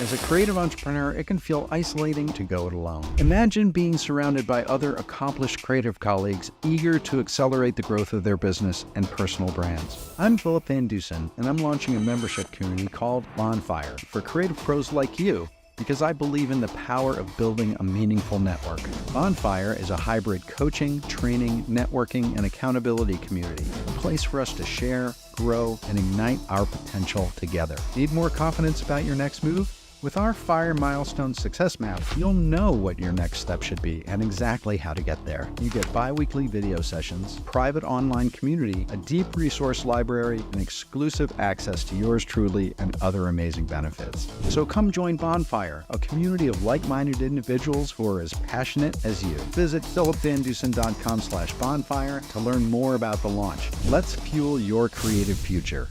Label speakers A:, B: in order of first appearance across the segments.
A: As a creative entrepreneur, it can feel isolating to go it alone. Imagine being surrounded by other accomplished creative colleagues eager to accelerate the growth of their business and personal brands. I'm VanDusen, and I'm launching a membership community called BONFIRE for creative pros like you, because I believe in the power of building a meaningful network. BONFIRE is a hybrid coaching, training, networking, and accountability community, a place for us to share, grow, and ignite our potential together. Need more confidence about your next move? With our FIRE Milestone Success Map, you'll know what your next step should be and exactly how to get there. You get bi-weekly video sessions, private online community, a deep resource library, and exclusive access to yours truly and other amazing benefits. So come join BONFIRE, a community of like-minded individuals who are as passionate as you. Visit philipvandusen.com/bonfire to learn more about the launch. Let's fuel your creative future.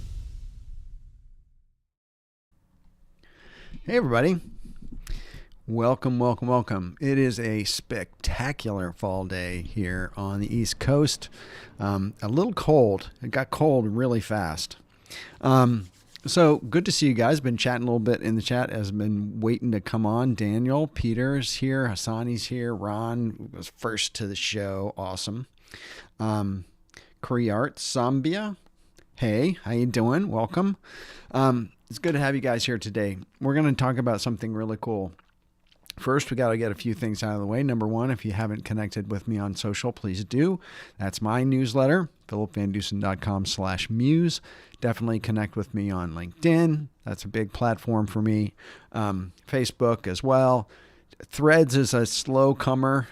B: Hey everybody, welcome. It is a spectacular fall day here on the East Coast. A little cold. It got cold really fast. So good to see you guys. Been chatting a little bit in the chat. Has been waiting to come on. Daniel, Peter's here. Hassani's here. Ron was first to the show. Awesome. Kriart Zambia. Hey, how you doing? Welcome. It's good to have you guys here today. We're going to talk about something really cool. First, we got to get a few things out of the way. Number one, if you haven't connected with me on social, please do. That's my newsletter, philipvandusen.com/muse. Definitely connect with me on LinkedIn. That's a big platform for me. Facebook as well. Threads is a slow comer.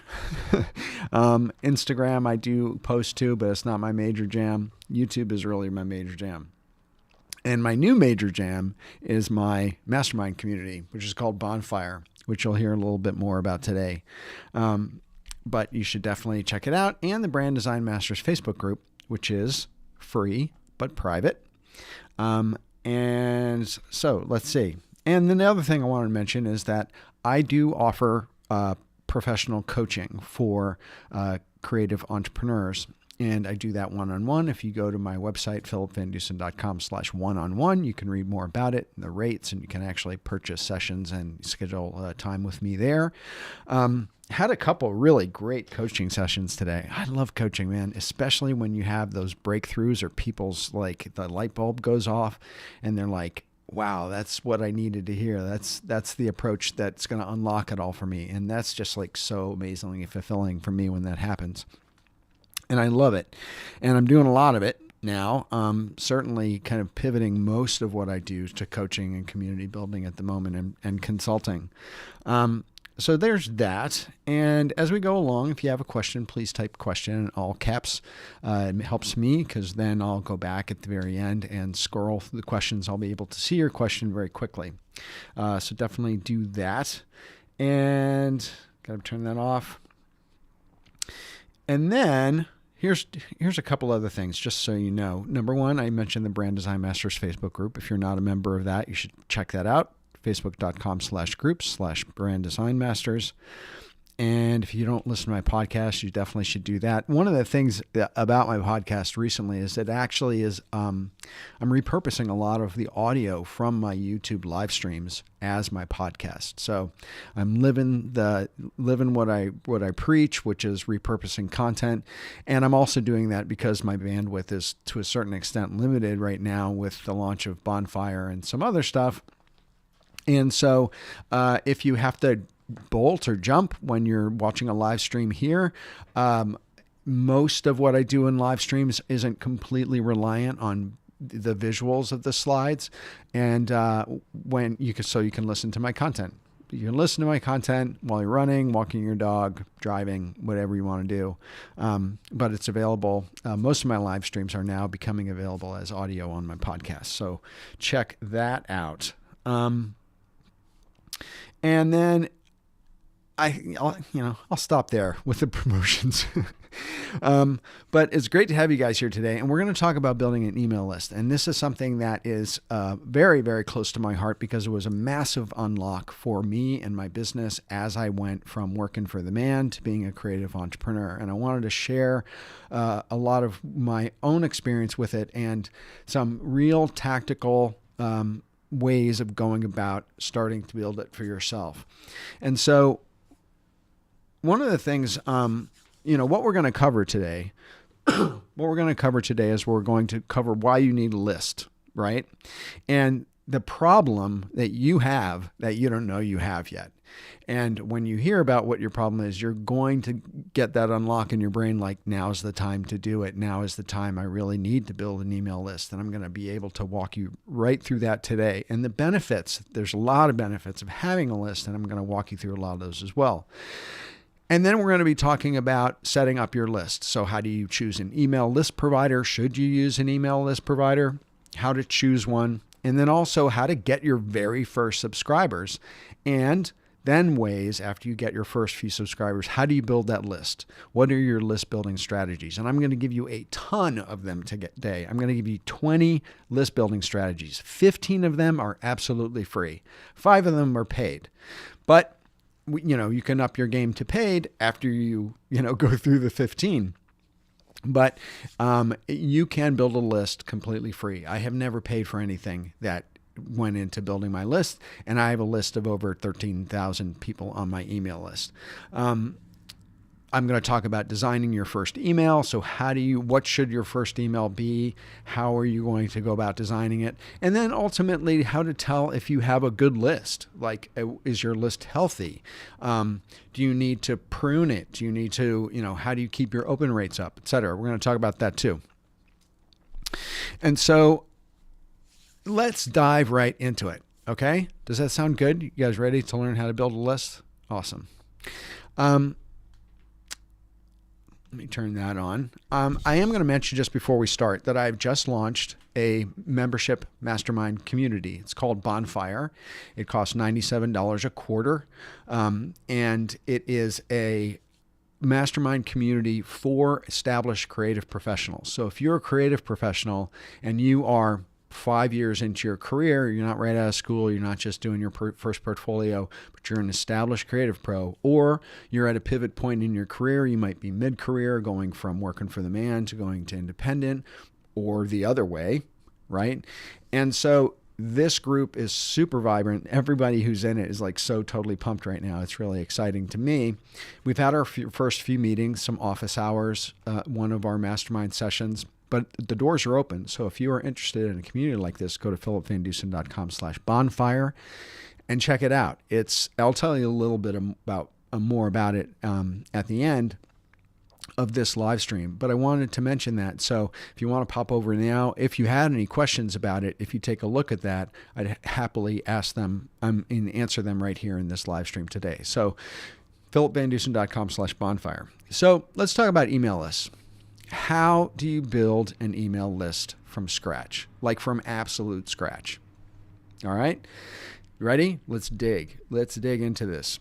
B: Instagram I do post to, but it's not my major jam. YouTube is really my major jam. And my new major jam is my mastermind community, which is called BONFIRE, which you'll hear a little bit more about today. But you should definitely check it out. And the Brand Design Masters Facebook group, which is free but private. And so let's see. And then the other thing I wanted to mention is that I do offer professional coaching for creative entrepreneurs. And I do that one-on-one. If you go to my website, philipvandusen.com/one-on-one, you can read more about it, the rates, and you can actually purchase sessions and schedule time with me there. Had a couple really great coaching sessions today. I love coaching, man, especially when you have those breakthroughs or people's like the light bulb goes off and they're like, wow, that's what I needed to hear. That's the approach that's going to unlock it all for me. And that's just like so amazingly fulfilling for me when that happens. And I love it. And I'm doing a lot of it now. Certainly kind of pivoting most of what I do to coaching and community building at the moment and consulting. So there's that. And as we go along, if you have a question, please type question in all caps. It helps me because then I'll go back at the very end and scroll through the questions. I'll be able to see your question very quickly. So definitely do that. And got to turn that off. And then here's a couple other things, just so you know. Number one, I mentioned the Brand Design Masters Facebook group. If you're not a member of that, you should check that out. Facebook.com/groups/Brand Design Masters. And if you don't listen to my podcast, you definitely should do that. One of the things about my podcast recently is it actually is, I'm repurposing a lot of the audio from my YouTube live streams as my podcast. So I'm living what I preach, which is repurposing content. And I'm also doing that because my bandwidth is to a certain extent limited right now with the launch of BONFIRE and some other stuff. And so if you have to bolt or jump when you're watching a live stream here, most of what I do in live streams isn't completely reliant on the visuals of the slides. And you can listen to my content. You can listen to my content while you're running, walking your dog, driving, whatever you want to do. But it's available. Most of my live streams are now becoming available as audio on my podcast. So check that out. And then I'll stop there with the promotions. But it's great to have you guys here today. And we're going to talk about building an email list. And this is something that is very, very close to my heart because it was a massive unlock for me and my business as I went from working for the man to being a creative entrepreneur. And I wanted to share a lot of my own experience with it and some real tactical ways of going about starting to build it for yourself. And so one of the things, what we're going to cover today, is we're going to cover why you need a list, right? And the problem that you have that you don't know you have yet. And when you hear about what your problem is, you're going to get that unlock in your brain, like, now's the time to do it. Now is the time I really need to build an email list. And I'm going to be able to walk you right through that today. And the benefits, there's a lot of benefits of having a list, and I'm going to walk you through a lot of those as well. And then we're going to be talking about setting up your list. So how do you choose an email list provider? Should you use an email list provider? How to choose one? And then also how to get your very first subscribers. And then ways, after you get your first few subscribers, how do you build that list? What are your list building strategies? And I'm going to give you a ton of them today. I'm going to give you 20 list building strategies. 15 of them are absolutely free. 5 of them are paid. But you can up your game to paid after you go through the 15. But you can build a list completely free. I have never paid for anything that went into building my list, and I have a list of over 13,000 people on my email list. I'm going to talk about designing your first email. So what should your first email be? How are you going to go about designing it? And then ultimately, how to tell if you have a good list. Like, is your list healthy? Do you need to prune it? Do you need to, how do you keep your open rates up, et cetera? We're going to talk about that too. And so let's dive right into it. Okay. Does that sound good? You guys ready to learn how to build a list? Awesome. Let me turn that on. I am going to mention just before we start that I've just launched a membership mastermind community. It's called BONFIRE. It costs $97 a quarter. And it is a mastermind community for established creative professionals. So if you're a creative professional and you are 5 years into your career, you're not right out of school, you're not just doing your first portfolio, but you're an established creative pro, or you're at a pivot point in your career, you might be mid-career, going from working for the man to going to independent, or the other way, right? And so this group is super vibrant. Everybody who's in it is like so totally pumped right now. It's really exciting to me. We've had our first few meetings, some office hours, one of our mastermind sessions. But the doors are open. So if you are interested in a community like this, go to philipvandusen.com/bonfire and check it out. I'll tell you a little bit more about it at the end of this live stream. But I wanted to mention that. So if you want to pop over now, if you had any questions about it, if you take a look at that, I'd happily ask them and answer them right here in this live stream today. So philipvandusen.com/bonfire. So let's talk about email lists. How do you build an email list from scratch? Like from absolute scratch. All right. You ready? Let's dig into this.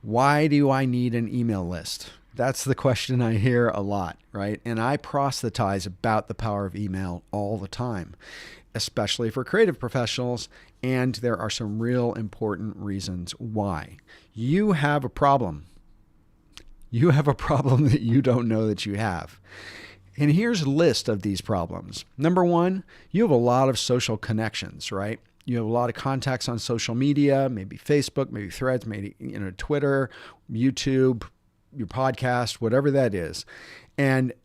B: Why do I need an email list? That's the question I hear a lot, right? And I proselytize about the power of email all the time, especially for creative professionals. And there are some real important reasons why. You have a problem. You have a problem that you don't know that you have. And here's a list of these problems. Number one, you have a lot of social connections, right? You have a lot of contacts on social media, maybe Facebook, maybe Threads, maybe Twitter, YouTube, your podcast, whatever that is. But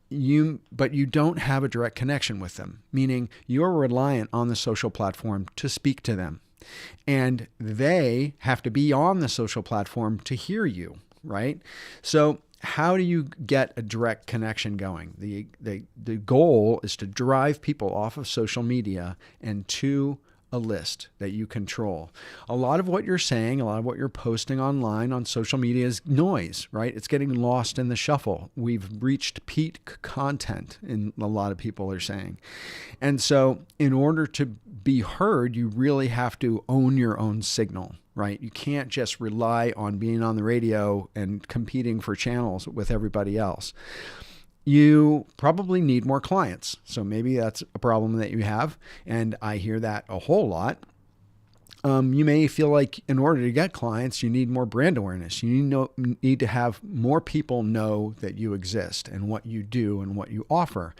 B: you don't have a direct connection with them, meaning you're reliant on the social platform to speak to them. And they have to be on the social platform to hear you. Right? So how do you get a direct connection going? The goal is to drive people off of social media and to a list that you control. A lot of what you're saying, a lot of what you're posting online on social media is noise, right? It's getting lost in the shuffle. We've reached peak content, and a lot of people are saying. And so in order to be heard, you really have to own your own signal, right? You can't just rely on being on the radio and competing for channels with everybody else. You probably need more clients. So maybe that's a problem that you have. And I hear that a whole lot. You may feel like in order to get clients, you need more brand awareness. You need to have more people know that you exist and what you do and what you offer.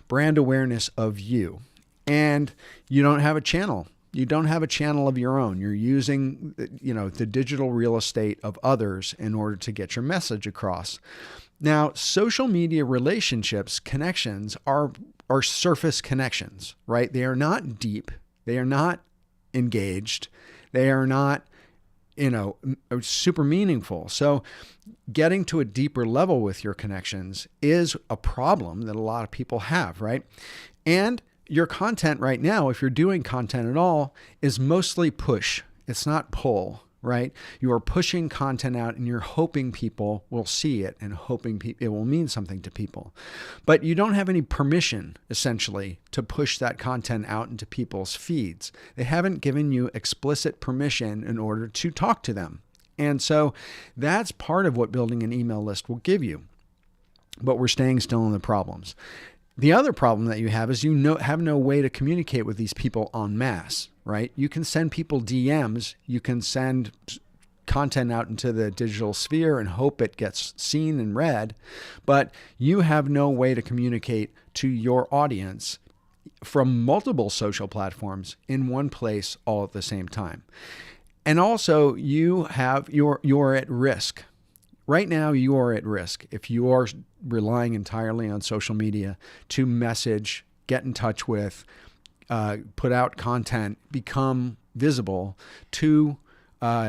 B: Brand awareness of you. and you don't have a channel. You don't have a channel of your own. You're using, the digital real estate of others in order to get your message across. Now, social media relationships, connections are surface connections, right? They are not deep. They are not engaged. They are not, super meaningful. So getting to a deeper level with your connections is a problem that a lot of people have, right? And your content right now, if you're doing content at all, is mostly push. It's not pull, right? You are pushing content out and you're hoping people will see it and hoping it will mean something to people. But you don't have any permission, essentially, to push that content out into people's feeds. They haven't given you explicit permission in order to talk to them. And so that's part of what building an email list will give you. But we're staying still in the problems. The other problem that you have is have no way to communicate with these people en masse, right? You can send people DMs, you can send content out into the digital sphere and hope it gets seen and read, but you have no way to communicate to your audience from multiple social platforms in one place all at the same time. And also you're at risk. Right now, you are at risk if you are relying entirely on social media to message, get in touch with, put out content, become visible to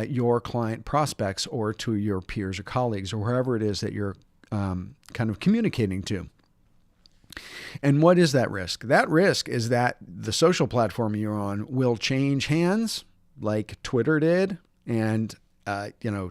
B: your client prospects or to your peers or colleagues or wherever it is that you're kind of communicating to. And what is that risk? That risk is that the social platform you're on will change hands like Twitter did and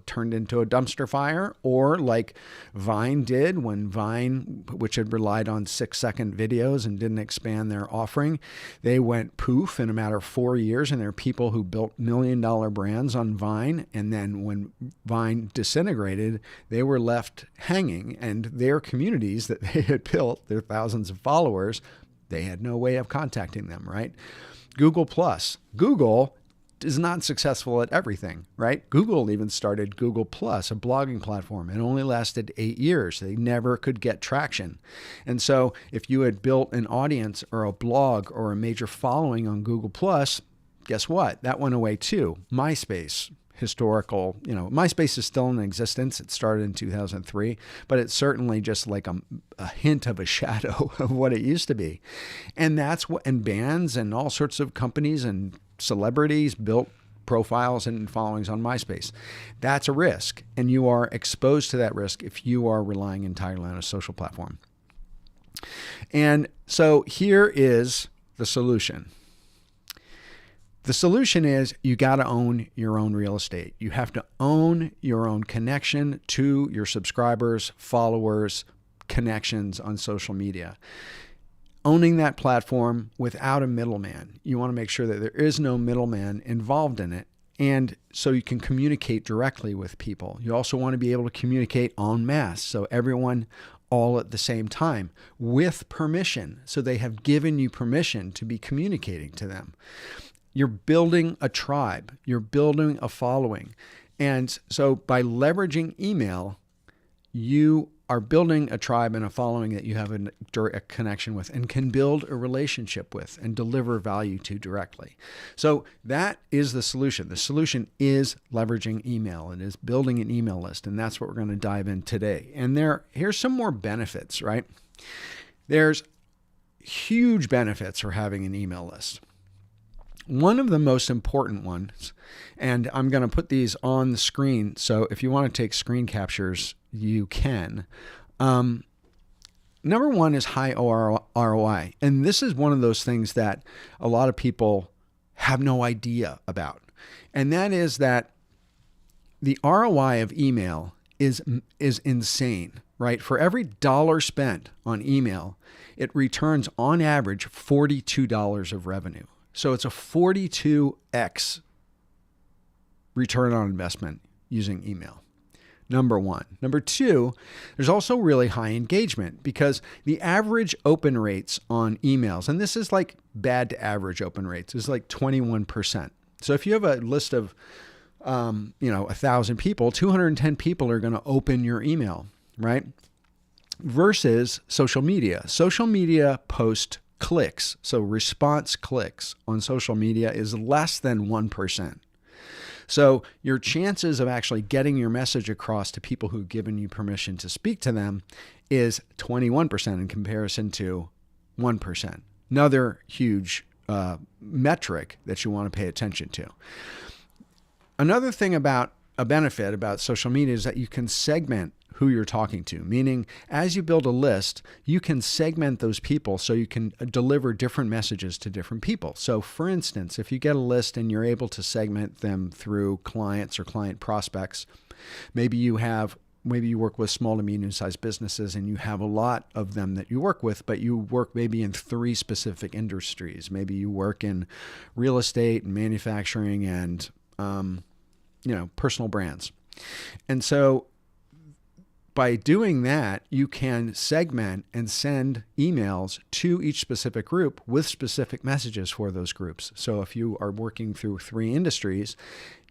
B: turned into a dumpster fire, or like Vine did when Vine, which had relied on 6-second videos and didn't expand their offering, they went poof in a matter of 4 years. And there are people who built $1 million brands on Vine. And then when Vine disintegrated, they were left hanging, and their communities that they had built, their thousands of followers, they had no way of contacting them, right? Google is not successful at everything, right? Google even started Google Plus, a blogging platform. It only lasted 8 years. They never could get traction. And so if you had built an audience or a blog or a major following on Google Plus, guess what? That went away too. MySpace, MySpace is still in existence. It started in 2003, but it's certainly just like a hint of a shadow of what it used to be. And and bands and all sorts of companies and celebrities built profiles and followings on MySpace. That's a risk, and you are exposed to that risk if you are relying entirely on a social platform. And so here is the solution. The solution is you got to own your own real estate. You have to own your own connection to your subscribers, followers, connections on social media. Owning that platform without a middleman. You want to make sure that there is no middleman involved in it. And so you can communicate directly with people. You also want to be able to communicate en masse. So everyone all at the same time with permission. So they have given you permission to be communicating to them. You're building a tribe. You're building a following. And so by leveraging email, you are building a tribe and a following that you have a direct connection with and can build a relationship with and deliver value to directly. So that is the solution. The solution is leveraging email. It is building an email list. And that's what we're going to dive in today. And here's some more benefits, right? There's huge benefits for having an email list. One of the most important ones, and I'm going to put these on the screen, so if you want to take screen captures, you can. Number one is high ROI. And this is one of those things that a lot of people have no idea about. And that is that the ROI of email is insane, right? For every dollar spent on email, it returns on average $42 of revenue. So it's a 42x return on investment using email. Number one. Number two, there's also really high engagement because the average open rates on emails, and this is like bad to average open rates, is like 21%. So if you have a list of, 1,000 people, 210 people are going to open your email, right? Versus social media. Social media post clicks, so response clicks on social media is less than 1%. So your chances of actually getting your message across to people who've given you permission to speak to them is 21% in comparison to 1%. Another huge metric that you want to pay attention to. Another thing about a benefit about social media is that you can segment who you're talking to, meaning as you build a list, you can segment those people so you can deliver different messages to different people. So for instance, if you get a list and you're able to segment them through clients or client prospects, maybe you work with small to medium-sized businesses and you have a lot of them that you work with, but you work maybe in 3 specific industries. Maybe you work in real estate and manufacturing and personal brands. And so by doing that, you can segment and send emails to each specific group with specific messages for those groups. So if you are working through 3 industries,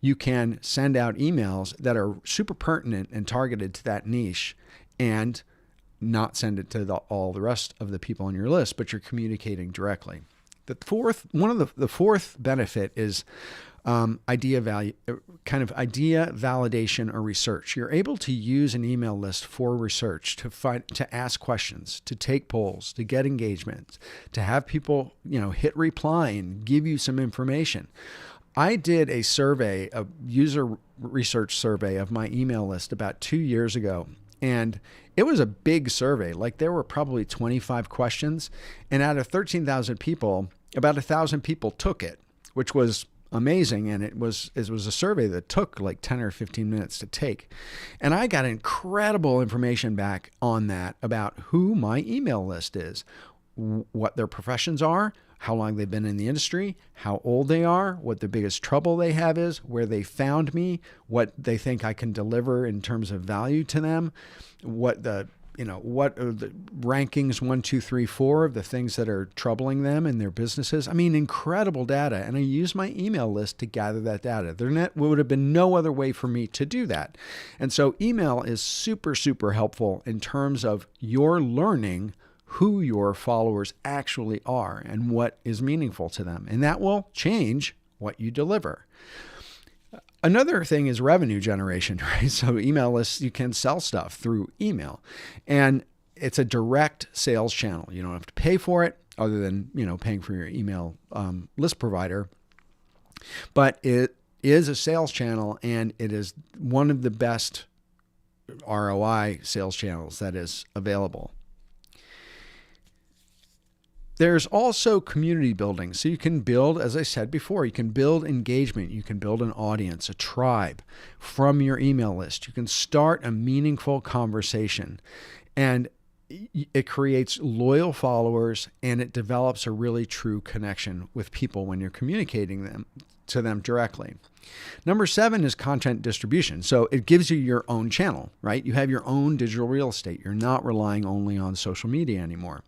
B: you can send out emails that are super pertinent and targeted to that niche and not send it to all the rest of the people on your list, but you're communicating directly. The fourth benefit is idea validation or research. You're able to use an email list for research, to ask questions, to take polls, to get engagement, to have people, hit reply and give you some information. I did a user research survey of my email list about 2 years ago. And it was a big survey. Like there were probably 25 questions. And out of 13,000 people, about 1,000 people took it, which was amazing. And it was a survey that took like 10 or 15 minutes to take. And I got incredible information back on that about who my email list is, what their professions are, how long they've been in the industry, how old they are, what the biggest trouble they have is, where they found me, what they think I can deliver in terms of value to them, what are the rankings 1, 2, 3, 4 of the things that are troubling them in their businesses. I mean, incredible data. And I use my email list to gather that data. There would have been no other way for me to do that. And so email is super, super helpful in terms of your learning who your followers actually are and what is meaningful to them. And that will change what you deliver. Another thing is revenue generation, right? So email lists, you can sell stuff through email, and it's a direct sales channel. You don't have to pay for it other than, paying for your email list provider, but it is a sales channel, and it is one of the best ROI sales channels that is available. There's also community building. So you can build, as I said before, you can build engagement. You can build an audience, a tribe from your email list. You can start a meaningful conversation, and it creates loyal followers, and it develops a really true connection with people when you're communicating to them directly. Number 7 is content distribution. So it gives you your own channel, right? You have your own digital real estate. You're not relying only on social media anymore.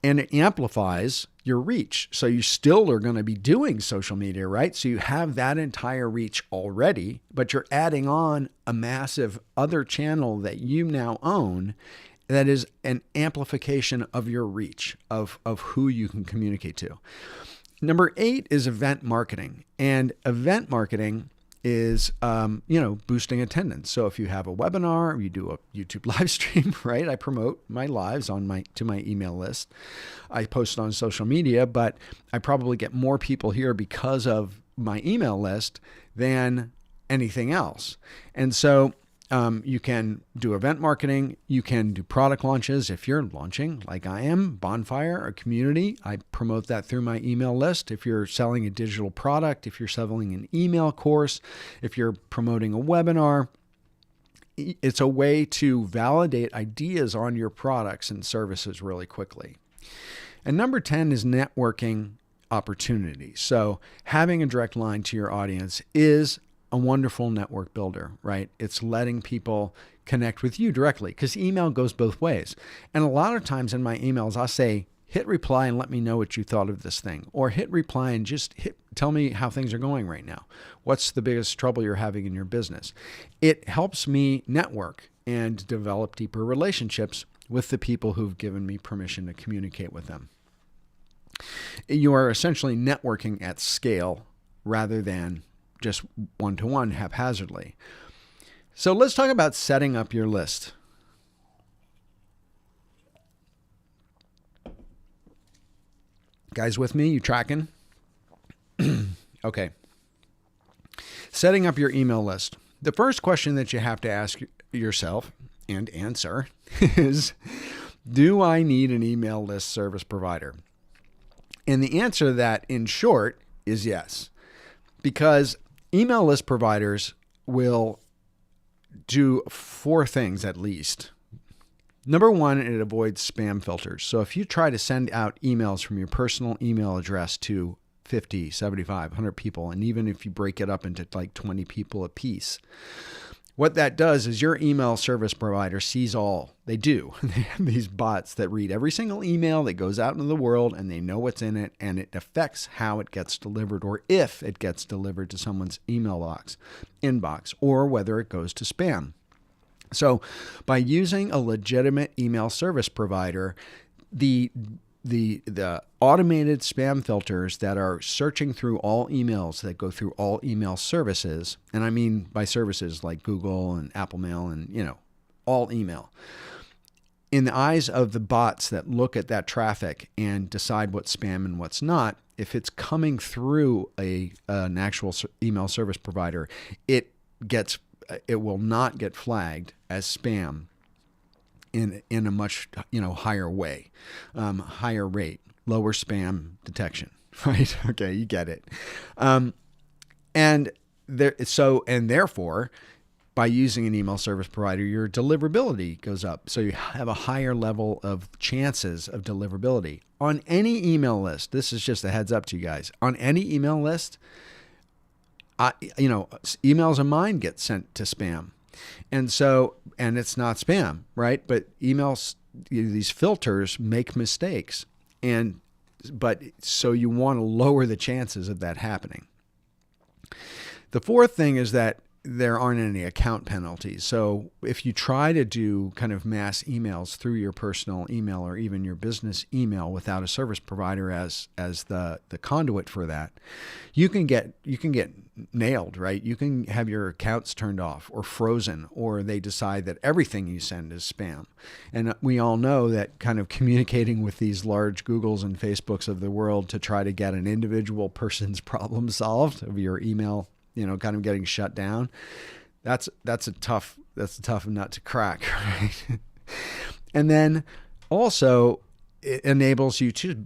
B: And it amplifies your reach. So you still are going to be doing social media, right? So you have that entire reach already, but you're adding on a massive other channel that you now own that is an amplification of your reach, of who you can communicate to. Number 8 is event marketing. And event marketing is, boosting attendance. So if you have a webinar, or you do a YouTube live stream, right? I promote my lives to my email list. I post on social media, but I probably get more people here because of my email list than anything else. And so you can do event marketing. You can do product launches. If you're launching, like I am, BONFIRE, a community, I promote that through my email list. If you're selling a digital product, if you're selling an email course, if you're promoting a webinar, it's a way to validate ideas on your products and services really quickly. And number 10 is networking opportunities. So having a direct line to your audience is a wonderful network builder, right? It's letting people connect with you directly, because email goes both ways. And a lot of times in my emails, I'll say, hit reply and let me know what you thought of this thing, or hit reply and just tell me how things are going right now. What's the biggest trouble you're having in your business? It helps me network. and develop deeper relationships with the people who've given me permission to communicate with them. You are essentially networking at scale rather than just one-to-one haphazardly. So let's talk about setting up your list. Guys with me? You tracking? Okay. Setting up your email list. The first question that you have to ask yourself and answer is, do I need an email list service provider? And the answer to that, in short, is yes. Because email list providers will do 4 things at least. Number 1, it avoids spam filters. So if you try to send out emails from your personal email address to 50, 75, 100 people, and even if you break it up into like 20 people a piece, what that does is your email service provider sees all. They do. They have these bots that read every single email that goes out into the world, and they know what's in it, and it affects how it gets delivered, or if it gets delivered to someone's email inbox, or whether it goes to spam. So by using a legitimate email service provider, the automated spam filters that are searching through all emails that go through all email services, and I mean by services like Google and Apple Mail and, all email, in the eyes of the bots that look at that traffic and decide what's spam and what's not, if it's coming through an actual email service provider, it will not get flagged as spam in a much higher way, higher rate, lower spam detection, right? Okay, you get it. Therefore, by using an email service provider, your deliverability goes up. So you have a higher level of chances of deliverability on any email list. This is just a heads up to you guys. On any email list, emails of mine get sent to spam. And it's not spam, right? But emails, these filters make mistakes. So you want to lower the chances of that happening. The 4th thing is that there aren't any account penalties. So if you try to do kind of mass emails through your personal email or even your business email without a service provider as the conduit for that, you can get nailed, right? You can have your accounts turned off or frozen, or they decide that everything you send is spam. And we all know that kind of communicating with these large Googles and Facebooks of the world to try to get an individual person's problem solved of your email, kind of getting shut down. That's a tough nut to crack, right? And then also it enables you to,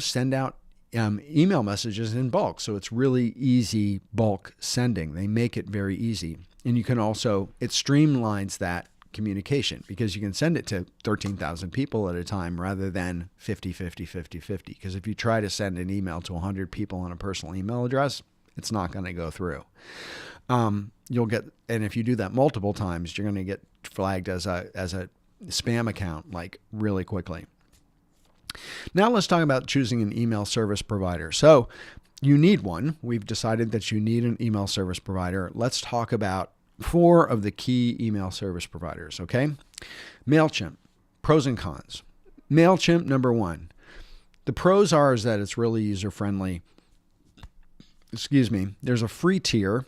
B: send out email messages in bulk. So it's really easy bulk sending. They make it very easy. And you can also, it streamlines that communication because you can send it to 13,000 people at a time rather than 50. Because if you try to send an email to 100 people on a personal email address, it's not going to go through. And if you do that multiple times, you're going to get flagged as a spam account like really quickly. Now let's talk about choosing an email service provider. So you need one. We've decided that you need an email service provider. Let's talk about 4 of the key email service providers, okay? MailChimp, pros and cons. MailChimp, number 1. The pros is that it's really user-friendly. There's a free tier.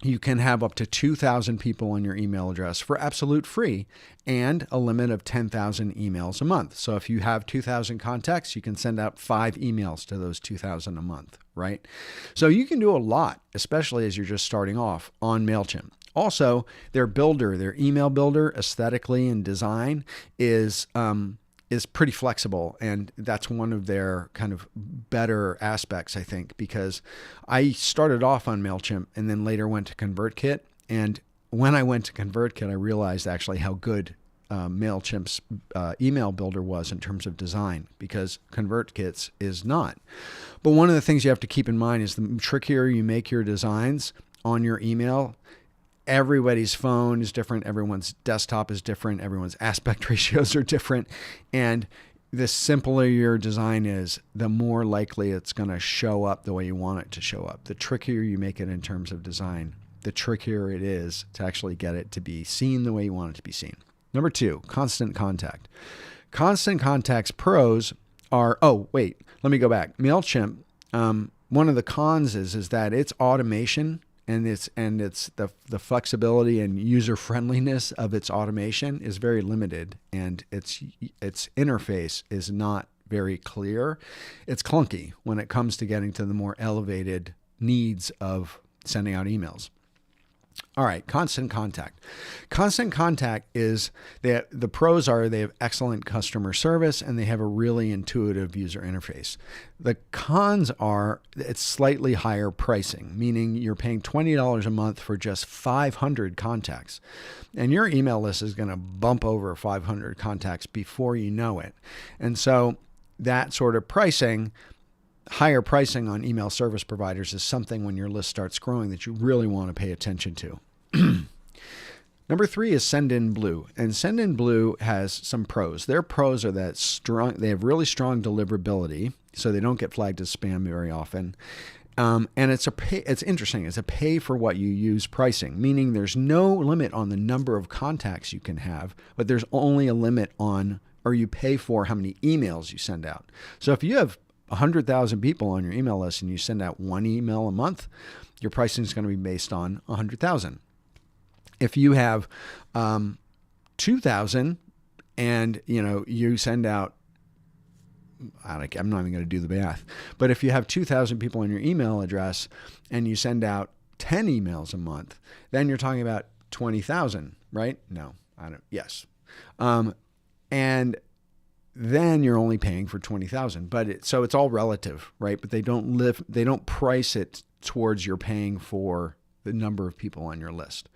B: You can have up to 2,000 people on your email address for absolute free and a limit of 10,000 emails a month. So if you have 2,000 contacts, you can send out 5 emails to those 2,000 a month, right? So you can do a lot, especially as you're just starting off on MailChimp. Also, their email builder, aesthetically and design is pretty flexible. And that's one of their kind of better aspects, I think, because I started off on MailChimp and then later went to ConvertKit. And when I went to ConvertKit, I realized actually how good MailChimp's email builder was in terms of design, because ConvertKit's is not. But one of the things you have to keep in mind is the trickier you make your designs on your email, everybody's phone is different. Everyone's desktop is different. Everyone's aspect ratios are different. And the simpler your design is, the more likely it's going to show up the way you want it to show up. The trickier you make it in terms of design, the trickier it is to actually get it to be seen the way you want it to be seen. Number 2, constant contact. Constant contact's pros are, let me go back. MailChimp, one of the cons is that its automation and its the flexibility and user friendliness of its automation is very limited, and its interface is not very clear. It's clunky when it comes to getting to the more elevated needs of sending out emails. All right, constant contact. Constant contact is the pros are they have excellent customer service and they have a really intuitive user interface. The cons are it's slightly higher pricing, meaning you're paying $20 a month for just 500 contacts. And your email list is going to bump over 500 contacts before you know it. And so that sort of pricing, higher pricing on email service providers is something when your list starts growing that you really want to pay attention to. Number 3 is Sendinblue, and Sendinblue has some pros. Their pros are that they have really strong deliverability, so they don't get flagged as spam very often. And it's interesting. It's a pay for what you use pricing, meaning there's no limit on the number of contacts you can have, but there's only a limit on, or you pay for how many emails you send out. So if you have 100,000 people on your email list and you send out 1 email a month, your pricing is going to be based on 100,000. If you have 2,000 and you send out, I'm not even going to do the math, but if you have 2,000 people on your email address and you send out 10 emails a month, then you're talking about 20,000, right? No, I don't. Yes. And then you're only paying for 20,000, so it's all relative, right? But they don't price it towards you're paying for the number of people on your list.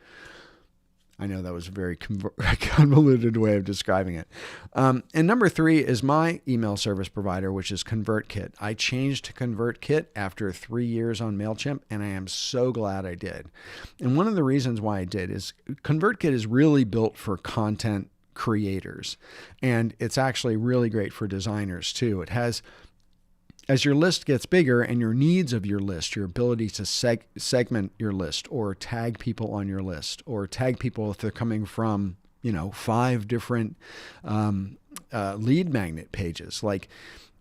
B: I know that was a very convoluted way of describing it. And number 3 is my email service provider, which is ConvertKit. I changed to ConvertKit after 3 years on MailChimp, and I am so glad I did. And one of the reasons why I did is ConvertKit is really built for content creators, and it's actually really great for designers too. It has, as your list gets bigger and your needs of your list, your ability to segment your list or tag people on your list or tag people if they're coming from 5 different lead magnet pages. Like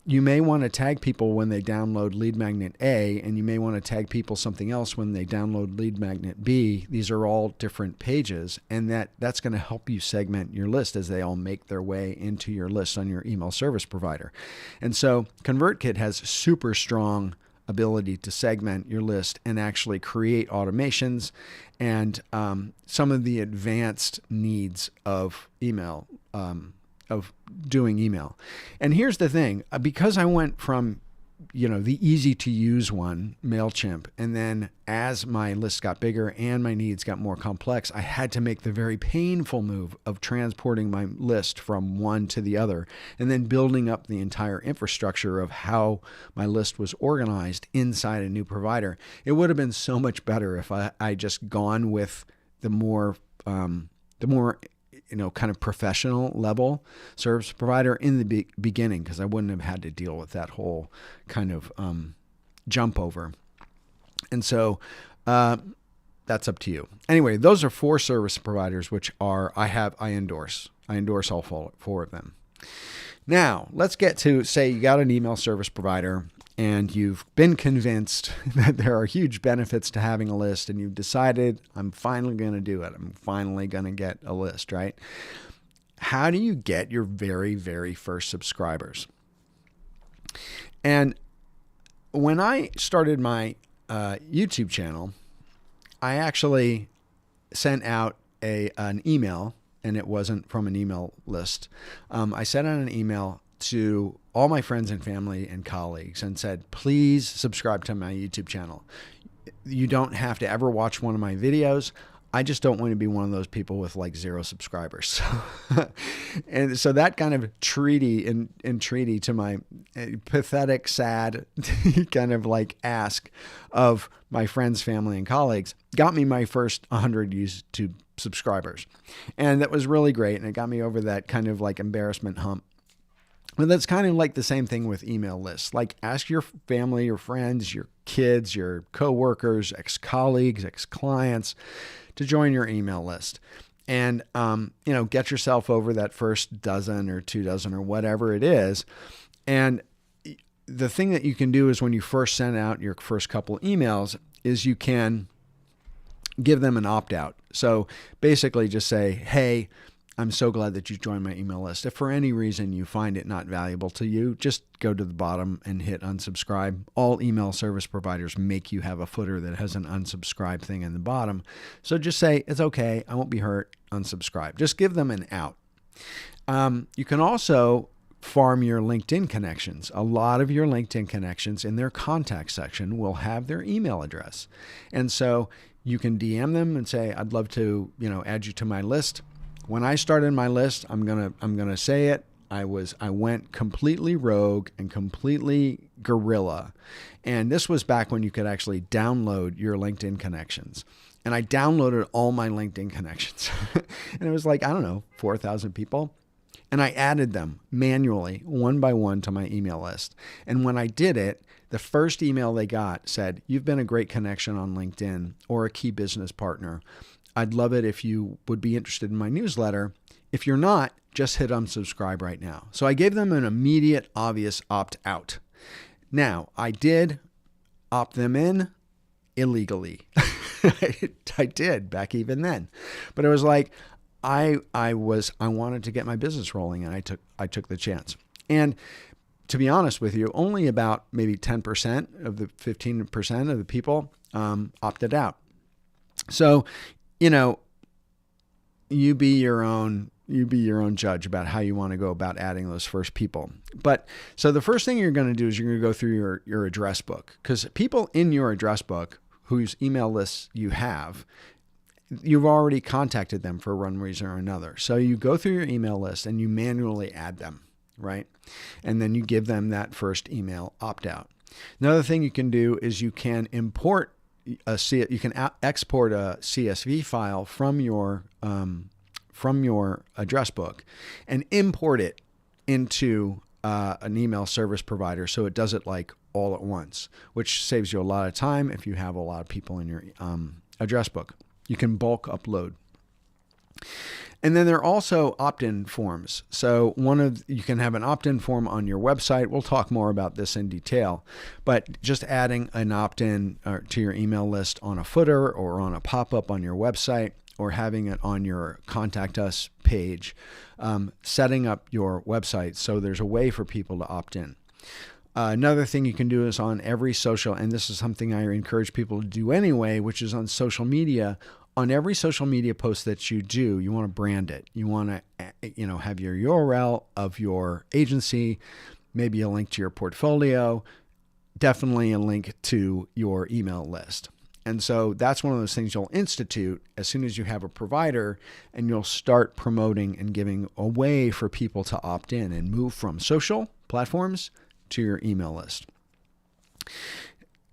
B: you may want to tag people when they download lead magnet A, and you may want to tag people something else when they download lead magnet B. These are all different pages, and that's going to help you segment your list as they all make their way into your list on your email service provider. And so ConvertKit has super strong ability to segment your list and actually create automations and some of the advanced needs of email, of doing email. And here's the thing, because I went from, the easy to use one, MailChimp, and then as my list got bigger and my needs got more complex, I had to make the very painful move of transporting my list from one to the other and then building up the entire infrastructure of how my list was organized inside a new provider. It would have been so much better if I just gone with the more kind of professional level service provider in the beginning, because I wouldn't have had to deal with that whole kind of jump over. And so that's up to you. Anyway, those are 4 service providers, which I endorse. I endorse all 4 of them. Now, let's get to, say you got an email service provider and you've been convinced that there are huge benefits to having a list, and you've decided, I'm finally going to do it. I'm finally going to get a list, right? How do you get your very, very first subscribers? And when I started my YouTube channel, I actually sent out an email, and it wasn't from an email list. I sent out an email to all my friends and family and colleagues and said, please subscribe to my YouTube channel. You don't have to ever watch one of my videos. I just don't want to be one of those people with like 0 subscribers. And so that kind of treaty to my pathetic, sad kind of like ask of my friends, family, and colleagues got me my first 100 YouTube subscribers. And that was really great. And it got me over that kind of like embarrassment hump. But that's kind of like the same thing with email lists. Like ask your family, your friends, your kids, your coworkers, ex-colleagues, ex-clients to join your email list. And, get yourself over that first dozen or 2 dozen or whatever it is. And the thing that you can do is when you first send out your first couple emails is you can give them an opt-out. So basically just say, hey, I'm so glad that you joined my email list. If for any reason you find it not valuable to you, just go to the bottom and hit unsubscribe. All email service providers make you have a footer that has an unsubscribe thing in the bottom. So just say, it's okay, I won't be hurt, unsubscribe. Just give them an out. You can also farm your LinkedIn connections. A lot of your LinkedIn connections in their contact section will have their email address. And so you can DM them and say, I'd love to, add you to my list. When I started my list, I'm gonna say it. I went completely rogue and completely guerrilla. And this was back when you could actually download your LinkedIn connections. And I downloaded all my LinkedIn connections. And it was like, 4,000 people. And I added them manually, one by one, to my email list. And when I did it, the first email they got said, you've been a great connection on LinkedIn or a key business partner. I'd love it if you would be interested in my newsletter. If you're not, just hit unsubscribe right now. So I gave them an immediate, obvious opt-out. Now, I did opt them in illegally. I did back even then. But it was like, I wanted to get my business rolling, and I took the chance. And to be honest with you, only about maybe 10% of the 15% of the people opted out. So, you be your own judge about how you want to go about adding those first people. But so the first thing you're going to do is you're going to go through your address book, because people in your address book whose email lists you have, you've already contacted them for one reason or another. So you go through your email list and you manually add them, right? And then you give them that first email opt-out. Another thing you can do is you can export a CSV file from your address book and import it into an email service provider, so it does it like all at once, which saves you a lot of time if you have a lot of people in your address book. You can bulk upload. And then there are also opt-in forms. So you can have an opt-in form on your website. We'll talk more about this in detail, but just adding an opt-in to your email list on a footer or on a pop-up on your website, or having it on your Contact Us page, setting up your website so there's a way for people to opt in. Another thing you can do is on every social, and this is something I encourage people to do anyway, which is on social media. On every social media post that you do, you want to brand it. You want to, have your URL of your agency, maybe a link to your portfolio, definitely a link to your email list. And so that's one of those things you'll institute as soon as you have a provider, and you'll start promoting and giving a way for people to opt in and move from social platforms to your email list.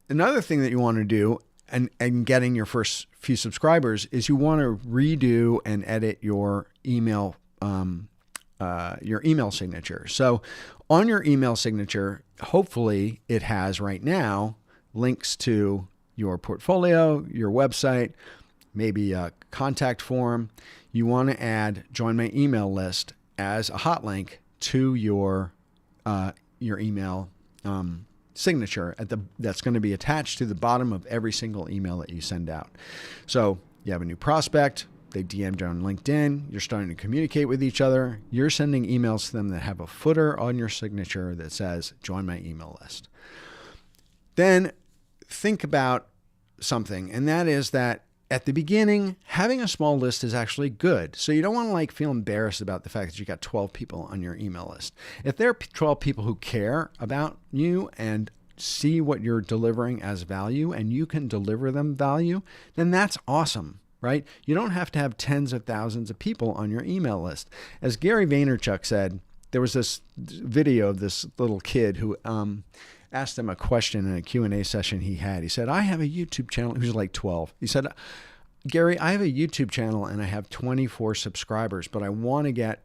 B: Another thing that you want to do, and getting your first few subscribers, is you want to redo and edit your email signature. So on your email signature, hopefully it has right now links to your portfolio, your website, maybe a contact form. You want to add join my email list as a hot link to your email signature that's going to be attached to the bottom of every single email that you send out. So you have a new prospect, they DM'd you on LinkedIn, you're starting to communicate with each other, you're sending emails to them that have a footer on your signature that says join my email list. Then think about something, and that is that at the beginning, having a small list is actually good. So you don't want to feel embarrassed about the fact that you got 12 people on your email list. If there are 12 people who care about you and see what you're delivering as value, and you can deliver them value, then that's awesome, right? You don't have to have tens of thousands of people on your email list. As Gary Vaynerchuk said, there was this video of this little kid who asked him a question in a Q&A session he had. He said, I have a YouTube channel. He was like 12. He said, Gary, I have a YouTube channel and I have 24 subscribers, but I want to get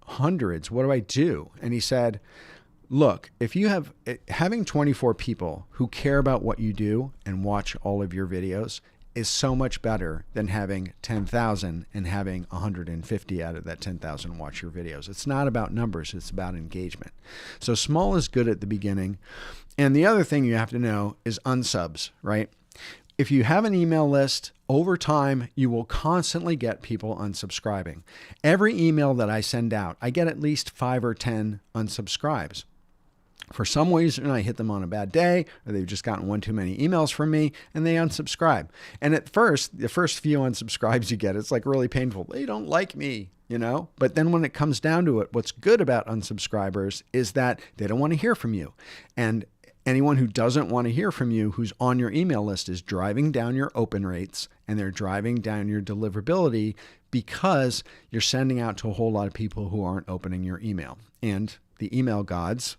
B: hundreds. What do I do? And he said, look, if you have having 24 people who care about what you do and watch all of your videos is so much better than having 10,000 and having 150 out of that 10,000 watch your videos. It's not about numbers, it's about engagement. So small is good at the beginning. And the other thing you have to know is unsubs, right? If you have an email list, over time, you will constantly get people unsubscribing. Every email that I send out, I get at least 5 or 10 unsubscribes. For some reason, I hit them on a bad day, or they've just gotten one too many emails from me, and they unsubscribe. And at first, the first few unsubscribes you get, it's like really painful. They don't like me, you know? But then when it comes down to it, what's good about unsubscribers is that they don't want to hear from you. And anyone who doesn't want to hear from you, who's on your email list, is driving down your open rates, and they're driving down your deliverability because you're sending out to a whole lot of people who aren't opening your email. And the email gods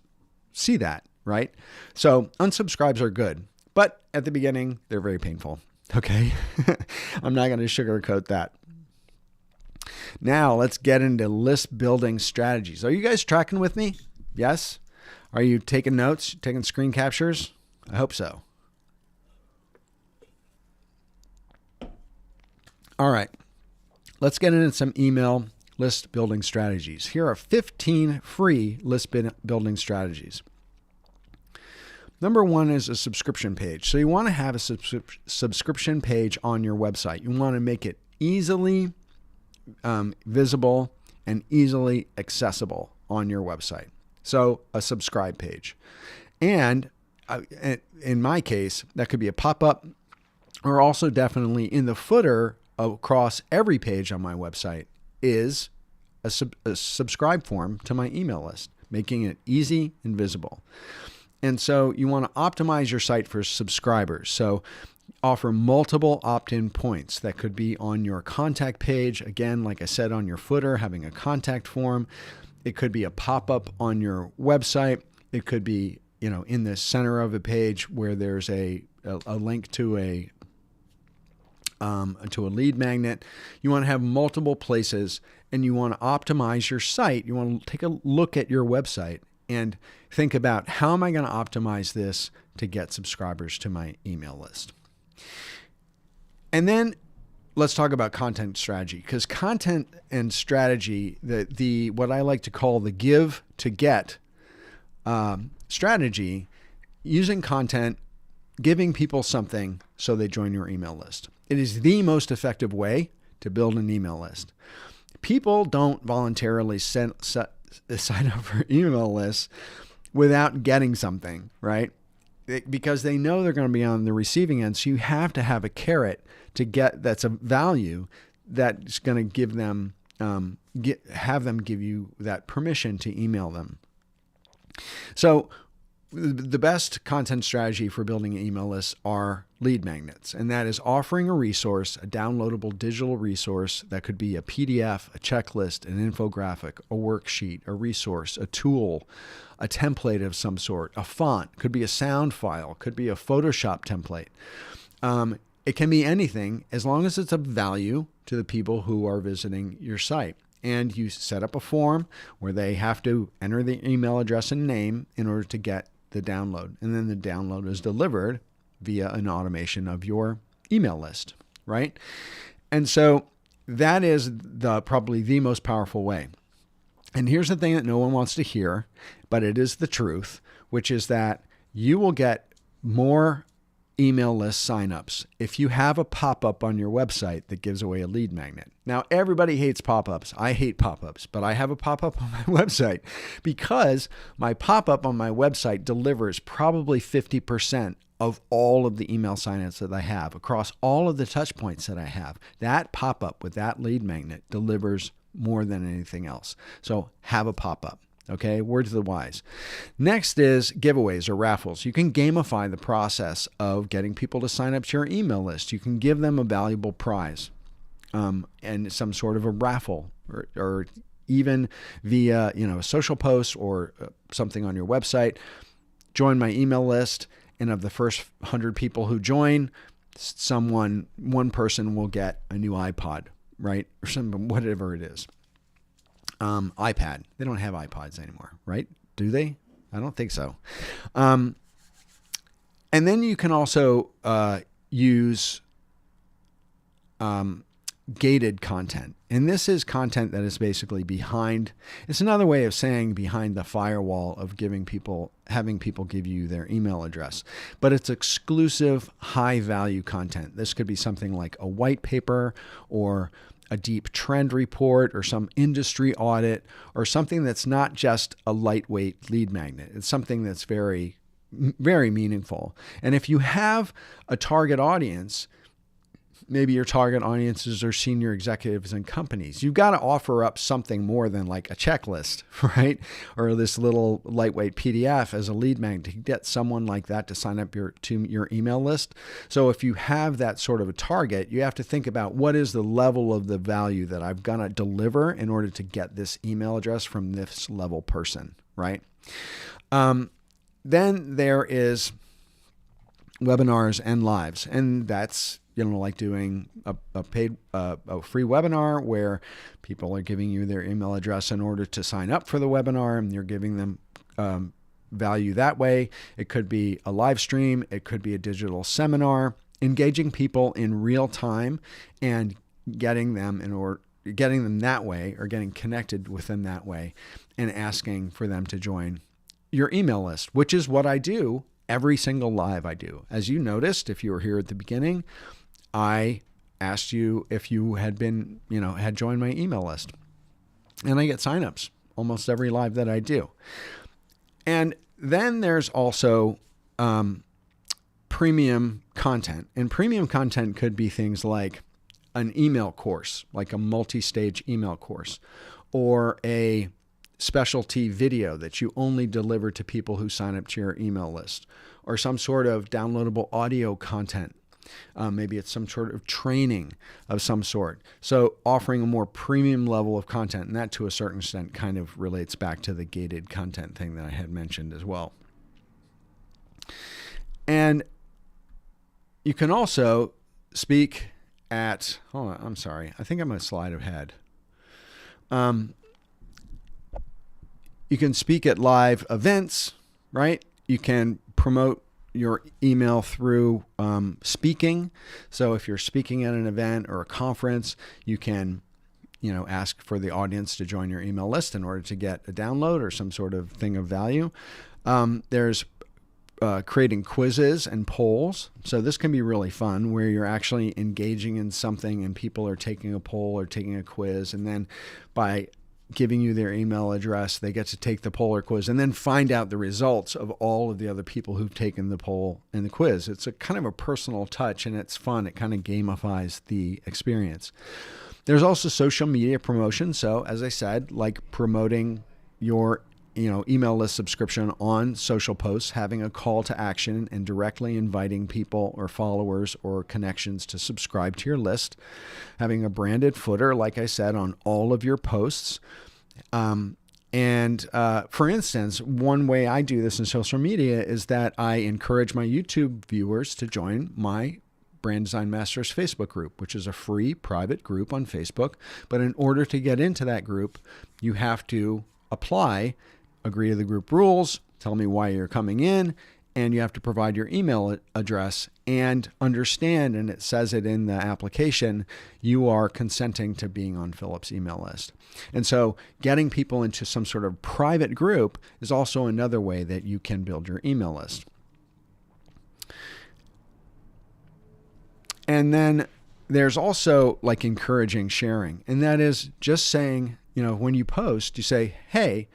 B: see that, right? So unsubscribes are good, but at the beginning, they're very painful. Okay. I'm not going to sugarcoat that. Now let's get into list building strategies. Are you guys tracking with me? Yes. Are you taking notes, taking screen captures? I hope so. All right. Let's get into some email list building strategies. Here are 15 free list building strategies. Number one is a subscription page. So you want to have a subscription page on your website. You want to make it easily visible and easily accessible on your website. So a subscribe page. And in my case, that could be a pop-up, or also definitely in the footer across every page on my website is a subscribe form to my email list, making it easy and visible. And so you want to optimize your site for subscribers. So offer multiple opt-in points that could be on your contact page. Again, like I said, on your footer, having a contact form. It could be a pop-up on your website. It could be, in the center of a page where there's a link to a lead magnet. You want to have multiple places, and you want to optimize your site. You want to take a look at your website and think about, how am I going to optimize this to get subscribers to my email list? And then let's talk about content strategy, because content and strategy, the what I like to call the give to get strategy, using content, giving people something so they join your email list. It is the most effective way to build an email list. People don't voluntarily sign up for email lists without getting something, right? Because they know they're going to be on the receiving end. So you have to have a carrot to get that's a value that's going to give them, have them give you that permission to email them. So the best content strategy for building an email list are lead magnets. And that is offering a resource, a downloadable digital resource that could be a PDF, a checklist, an infographic, a worksheet, a resource, a tool, a template of some sort, a font, could be a sound file, could be a Photoshop template. It can be anything as long as it's of value to the people who are visiting your site. And you set up a form where they have to enter the email address and name in order to get the download. And then the download is delivered via an automation of your email list, right? And so that is probably the most powerful way. And here's the thing that no one wants to hear, but it is the truth, which is that you will get more email list signups if you have a pop-up on your website that gives away a lead magnet. Now, everybody hates pop-ups. I hate pop-ups, but I have a pop-up on my website because my pop-up on my website delivers probably 50% of all of the email signups that I have across all of the touch points that I have. That pop-up with that lead magnet delivers more than anything else. So have a pop-up. Okay, word to the wise. Next is giveaways or raffles. You can gamify the process of getting people to sign up to your email list. You can give them a valuable prize and some sort of a raffle, or even via a social post or something on your website. Join my email list, and of the first 100 people who join, one person will get a new iPod, right, or whatever it is. iPad. They don't have iPods anymore, right? Do they? I don't think so. And then you can also use gated content. And this is content that is basically behind, it's another way of saying behind the firewall of having people give you their email address. But it's exclusive, high value content. This could be something like a white paper or a deep trend report or some industry audit or something that's not just a lightweight lead magnet. It's something that's very, very meaningful. And if you have a target audience, maybe your target audiences are senior executives and companies, you've got to offer up something more than like a checklist, right? Or this little lightweight PDF as a lead magnet to get someone like that to sign up to your email list. So if you have that sort of a target, you have to think about what is the level of the value that I've got to deliver in order to get this email address from this level person, right? Then there is webinars and lives, and that's like doing a paid, a free webinar where people are giving you their email address in order to sign up for the webinar, and you're giving them value that way. It could be a live stream. It could be a digital seminar, engaging people in real time and getting them that way, or getting connected with them that way, and asking for them to join your email list, which is what I do every single live I do. As you noticed, if you were here at the beginning, I asked you if you had joined my email list. And I get signups almost every live that I do. And then there's also premium content. And premium content could be things like an email course, like a multi-stage email course, or a specialty video that you only deliver to people who sign up to your email list, or some sort of downloadable audio content. Maybe it's some sort of training of some sort. So offering a more premium level of content, and that to a certain extent kind of relates back to the gated content thing that I had mentioned as well. And you can also speak at, I'm sorry, I think I'm a slide ahead. You can speak at live events, right? You can promote your email through speaking. So if you're speaking at an event or a conference, you can, ask for the audience to join your email list in order to get a download or some sort of thing of value. There's creating quizzes and polls. So this can be really fun, where you're actually engaging in something and people are taking a poll or taking a quiz, and then by giving you their email address, they get to take the poll or quiz and then find out the results of all of the other people who've taken the poll and the quiz. It's a kind of a personal touch, and it's fun. It kind of gamifies the experience. There's also social media promotion. So as I said, like promoting your email list subscription on social posts, having a call to action and directly inviting people or followers or connections to subscribe to your list, having a branded footer, like I said, on all of your posts. For instance, one way I do this in social media is that I encourage my YouTube viewers to join my Brand Design Masters Facebook group, which is a free private group on Facebook. But in order to get into that group, you have to apply, agree to the group rules, tell me why you're coming in, and you have to provide your email address and understand, and it says it in the application, you are consenting to being on Philip's email list. And so getting people into some sort of private group is also another way that you can build your email list. And then there's also like encouraging sharing, and that is just saying, when you post, you say, hey,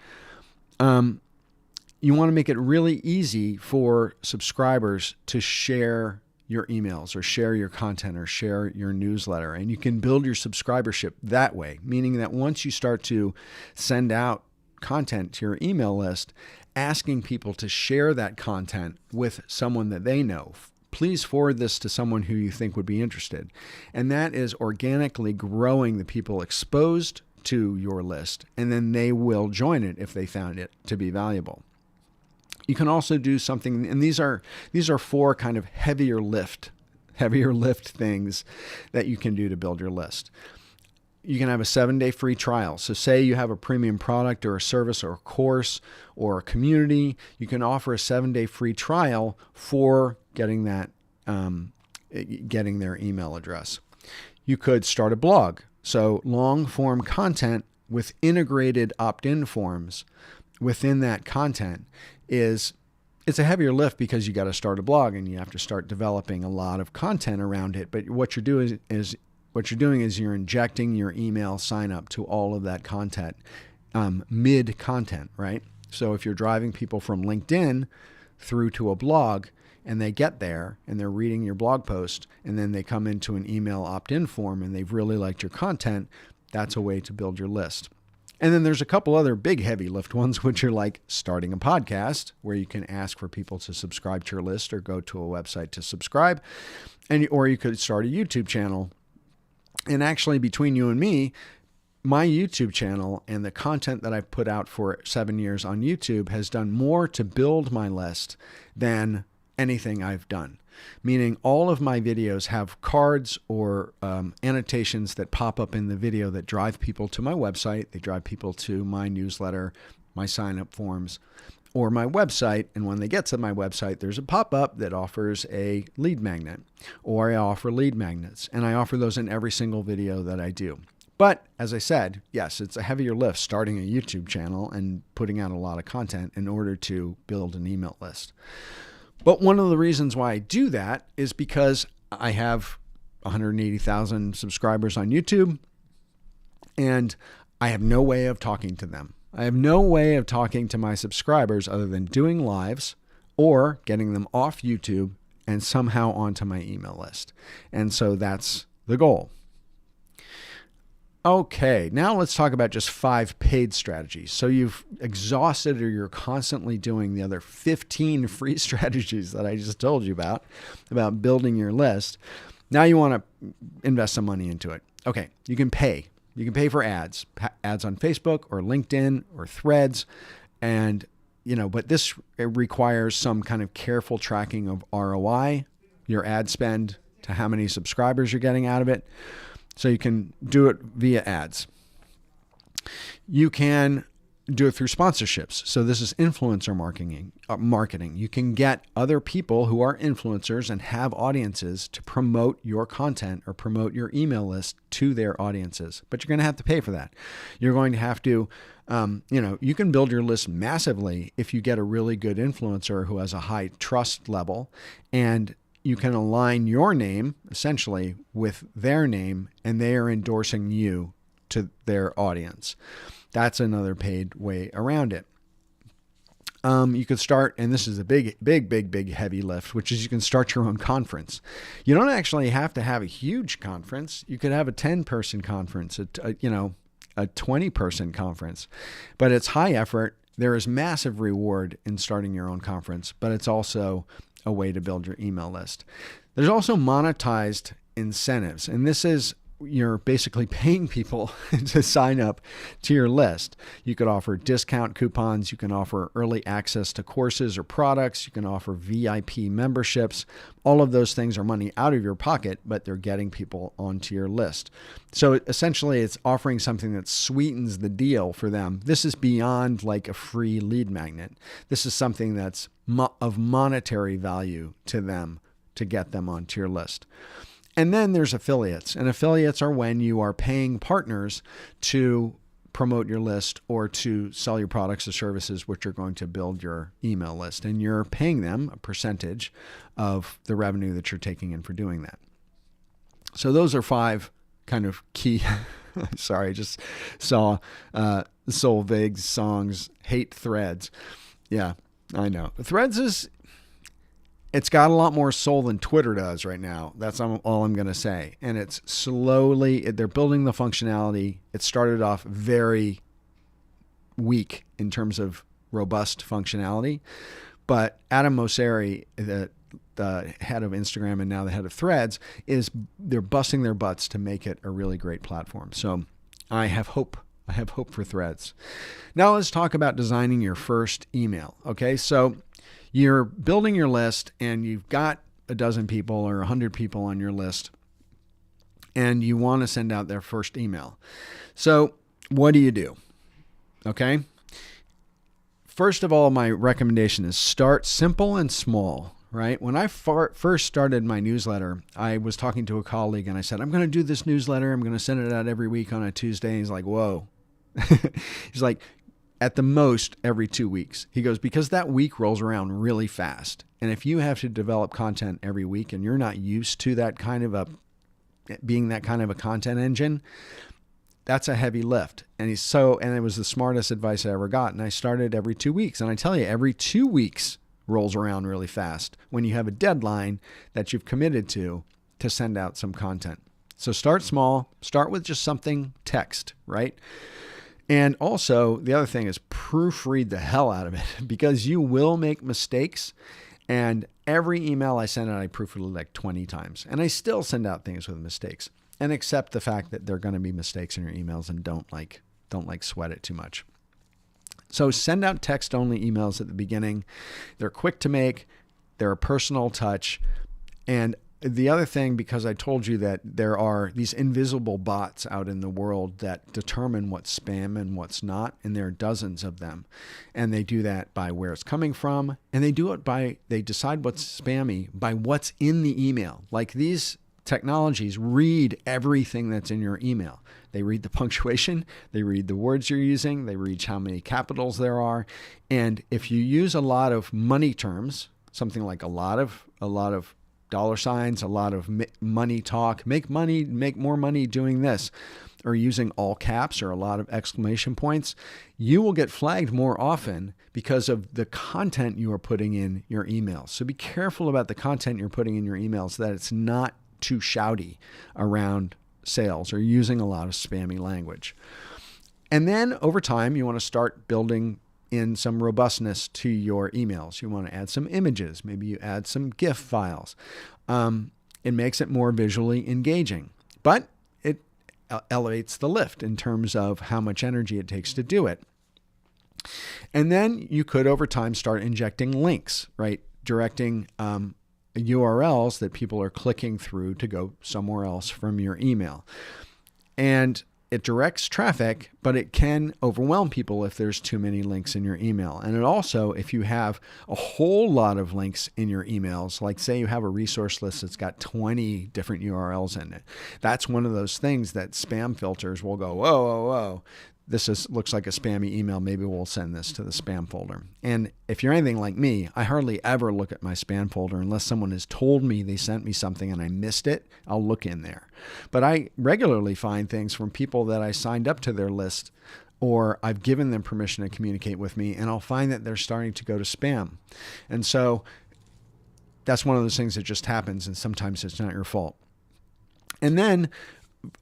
B: you want to make it really easy for subscribers to share your emails or share your content or share your newsletter. And you can build your subscribership that way, meaning that once you start to send out content to your email list, asking people to share that content with someone that they know. Please forward this to someone who you think would be interested. And that is organically growing the people exposed to your list, and then they will join it if they found it to be valuable. You can also do something, and these are 4 kind of heavier lift things that you can do to build your list. you can have a 7-day free trial. So say you have a premium product or a service or a course or a community, you can offer a 7-day free trial for getting that, getting their email address. You could start a blog. So long form content with integrated opt-in forms within that content it's a heavier lift because you got to start a blog and you have to start developing a lot of content around it. But what you're doing is you're injecting your email sign up to all of that content, mid content, right? So if you're driving people from LinkedIn through to a blog and they get there and they're reading your blog post and then they come into an email opt-in form and they've really liked your content, that's a way to build your list. And then there's a couple other big heavy lift ones, which are like starting a podcast where you can ask for people to subscribe to your list or go to a website to subscribe. Or you could start a YouTube channel. And actually, between you and me, my YouTube channel and the content that I've put out for 7 years on YouTube has done more to build my list than anything I've done. Meaning all of my videos have cards or annotations that pop up in the video that drive people to my website. They drive people to my newsletter, my sign-up forms, or my website. And when they get to my website, there's a pop-up that offers a lead magnet, or I offer lead magnets. And I offer those in every single video that I do. But as I said, yes, it's a heavier lift starting a YouTube channel and putting out a lot of content in order to build an email list. But one of the reasons why I do that is because I have 180,000 subscribers on YouTube and I have no way of talking to them. I have no way of talking to my subscribers other than doing lives or getting them off YouTube and somehow onto my email list. And so that's the goal. Okay, now let's talk about just 5 paid strategies. So you've exhausted or you're constantly doing the other 15 free strategies that I just told you about building your list. Now you want to invest some money into it. Okay, you can pay. You can pay for ads on Facebook or LinkedIn or Threads. And, but this requires some kind of careful tracking of ROI, your ad spend to how many subscribers you're getting out of it. So you can do it via ads. You can do it through sponsorships. So this is influencer marketing. You can get other people who are influencers and have audiences to promote your content or promote your email list to their audiences. But you're going to have to pay for that. You're going to have to, you can build your list massively if you get a really good influencer who has a high trust level, and you can align your name essentially with their name and they are endorsing you to their audience. That's another paid way around it. You could start, and this is a big heavy lift, which is you can start your own conference. You don't actually have to have a huge conference. You could have a 10-person conference, a 20-person conference, but it's high effort. There is massive reward in starting your own conference, but it's also a way to build your email list. There's also monetized incentives, and this is you're basically paying people to sign up to your list. You could offer discount coupons. You can offer early access to courses or products. You can offer VIP memberships. All of those things are money out of your pocket, but they're getting people onto your list. So essentially, it's offering something that sweetens the deal for them. This is beyond like a free lead magnet. This is something that's of monetary value to them to get them onto your list. And then there's affiliates. And affiliates are when you are paying partners to promote your list or to sell your products or services, which are going to build your email list. And you're paying them a percentage of the revenue that you're taking in for doing that. So those are 5 kind of key. Sorry, I just saw Soul Vig's songs, Hate Threads. Yeah, I know. Threads it's got a lot more soul than Twitter does right now. That's all I'm going to say. And it's they're building the functionality. It started off very weak in terms of robust functionality. But Adam Mosseri, the head of Instagram and now the head of Threads, they're busting their butts to make it a really great platform. So I have hope. I have hope for Threads. Now let's talk about designing your first email. Okay, so you're building your list and you've got a dozen people or 100 people on your list. and you want to send out their first email. So what do you do? Okay. First of all, my recommendation is start simple and small, right? When I first started my newsletter, I was talking to a colleague and I said, I'm going to do this newsletter. I'm going to send it out every week on a Tuesday. And he's like, whoa. He's like, at the most every 2 weeks. He goes, because that week rolls around really fast. And if you have to develop content every week and you're not used to that kind of being that kind of a content engine, that's a heavy lift. And it was the smartest advice I ever got. And I started every 2 weeks. And I tell you, every 2 weeks rolls around really fast when you have a deadline that you've committed to send out some content. So start small, start with just something text, right? And also the other thing is proofread the hell out of it, because you will make mistakes. And every email I send out, I proofread like 20 times. And I still send out things with mistakes, and accept the fact that there are going to be mistakes in your emails, and don't sweat it too much. So send out text only emails at the beginning. They're quick to make. They're a personal touch. And the other thing, because I told you that there are these invisible bots out in the world that determine what's spam and what's not, and there are dozens of them. And they do that by where it's coming from, and they decide what's spammy by what's in the email. Like, these technologies read everything that's in your email. They read the punctuation, they read the words you're using, they read how many capitals there are. And if you use a lot of money terms, something like a lot of dollar signs, a lot of money talk, make more money doing this, or using all caps or a lot of exclamation points, you will get flagged more often because of the content you are putting in your emails. So be careful about the content you're putting in your emails, that it's not too shouty around sales or using a lot of spammy language. And then over time, you want to start building in some robustness to your emails. You want to add some images. Maybe you add some GIF files. It makes it more visually engaging, but it elevates the lift in terms of how much energy it takes to do it. And then you could, over time, start injecting links, right? Directing URLs that people are clicking through to go somewhere else from your email. And it directs traffic, but it can overwhelm people if there's too many links in your email. And it also, if you have a whole lot of links in your emails, like say you have a resource list that's got 20 different URLs in it, that's one of those things that spam filters will go, whoa. This looks like a spammy email. Maybe we'll send this to the spam folder. And if you're anything like me, I hardly ever look at my spam folder unless someone has told me they sent me something and I missed it. I'll look in there. But I regularly find things from people that I signed up to their list, or I've given them permission to communicate with me, and I'll find that they're starting to go to spam. And so that's one of those things that just happens, and sometimes it's not your fault. And then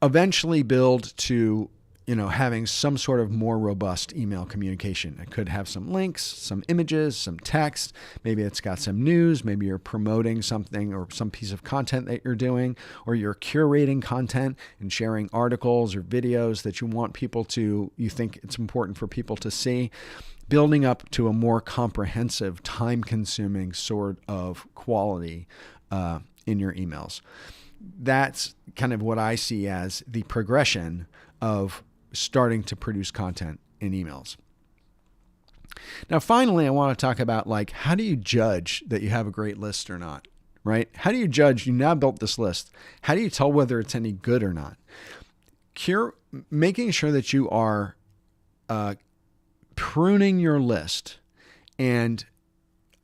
B: eventually build to having some sort of more robust email communication. It could have some links, some images, some text. Maybe it's got some news. Maybe you're promoting something or some piece of content that you're doing, or you're curating content and sharing articles or videos that you think it's important for people to see. Building up to a more comprehensive, time-consuming sort of quality in your emails. That's kind of what I see as the progression of starting to produce content in emails. Now, finally, I want to talk about how do you judge that you have a great list or not, right? How do you judge you now built this list? How do you tell whether it's any good or not? Making sure that you are pruning your list and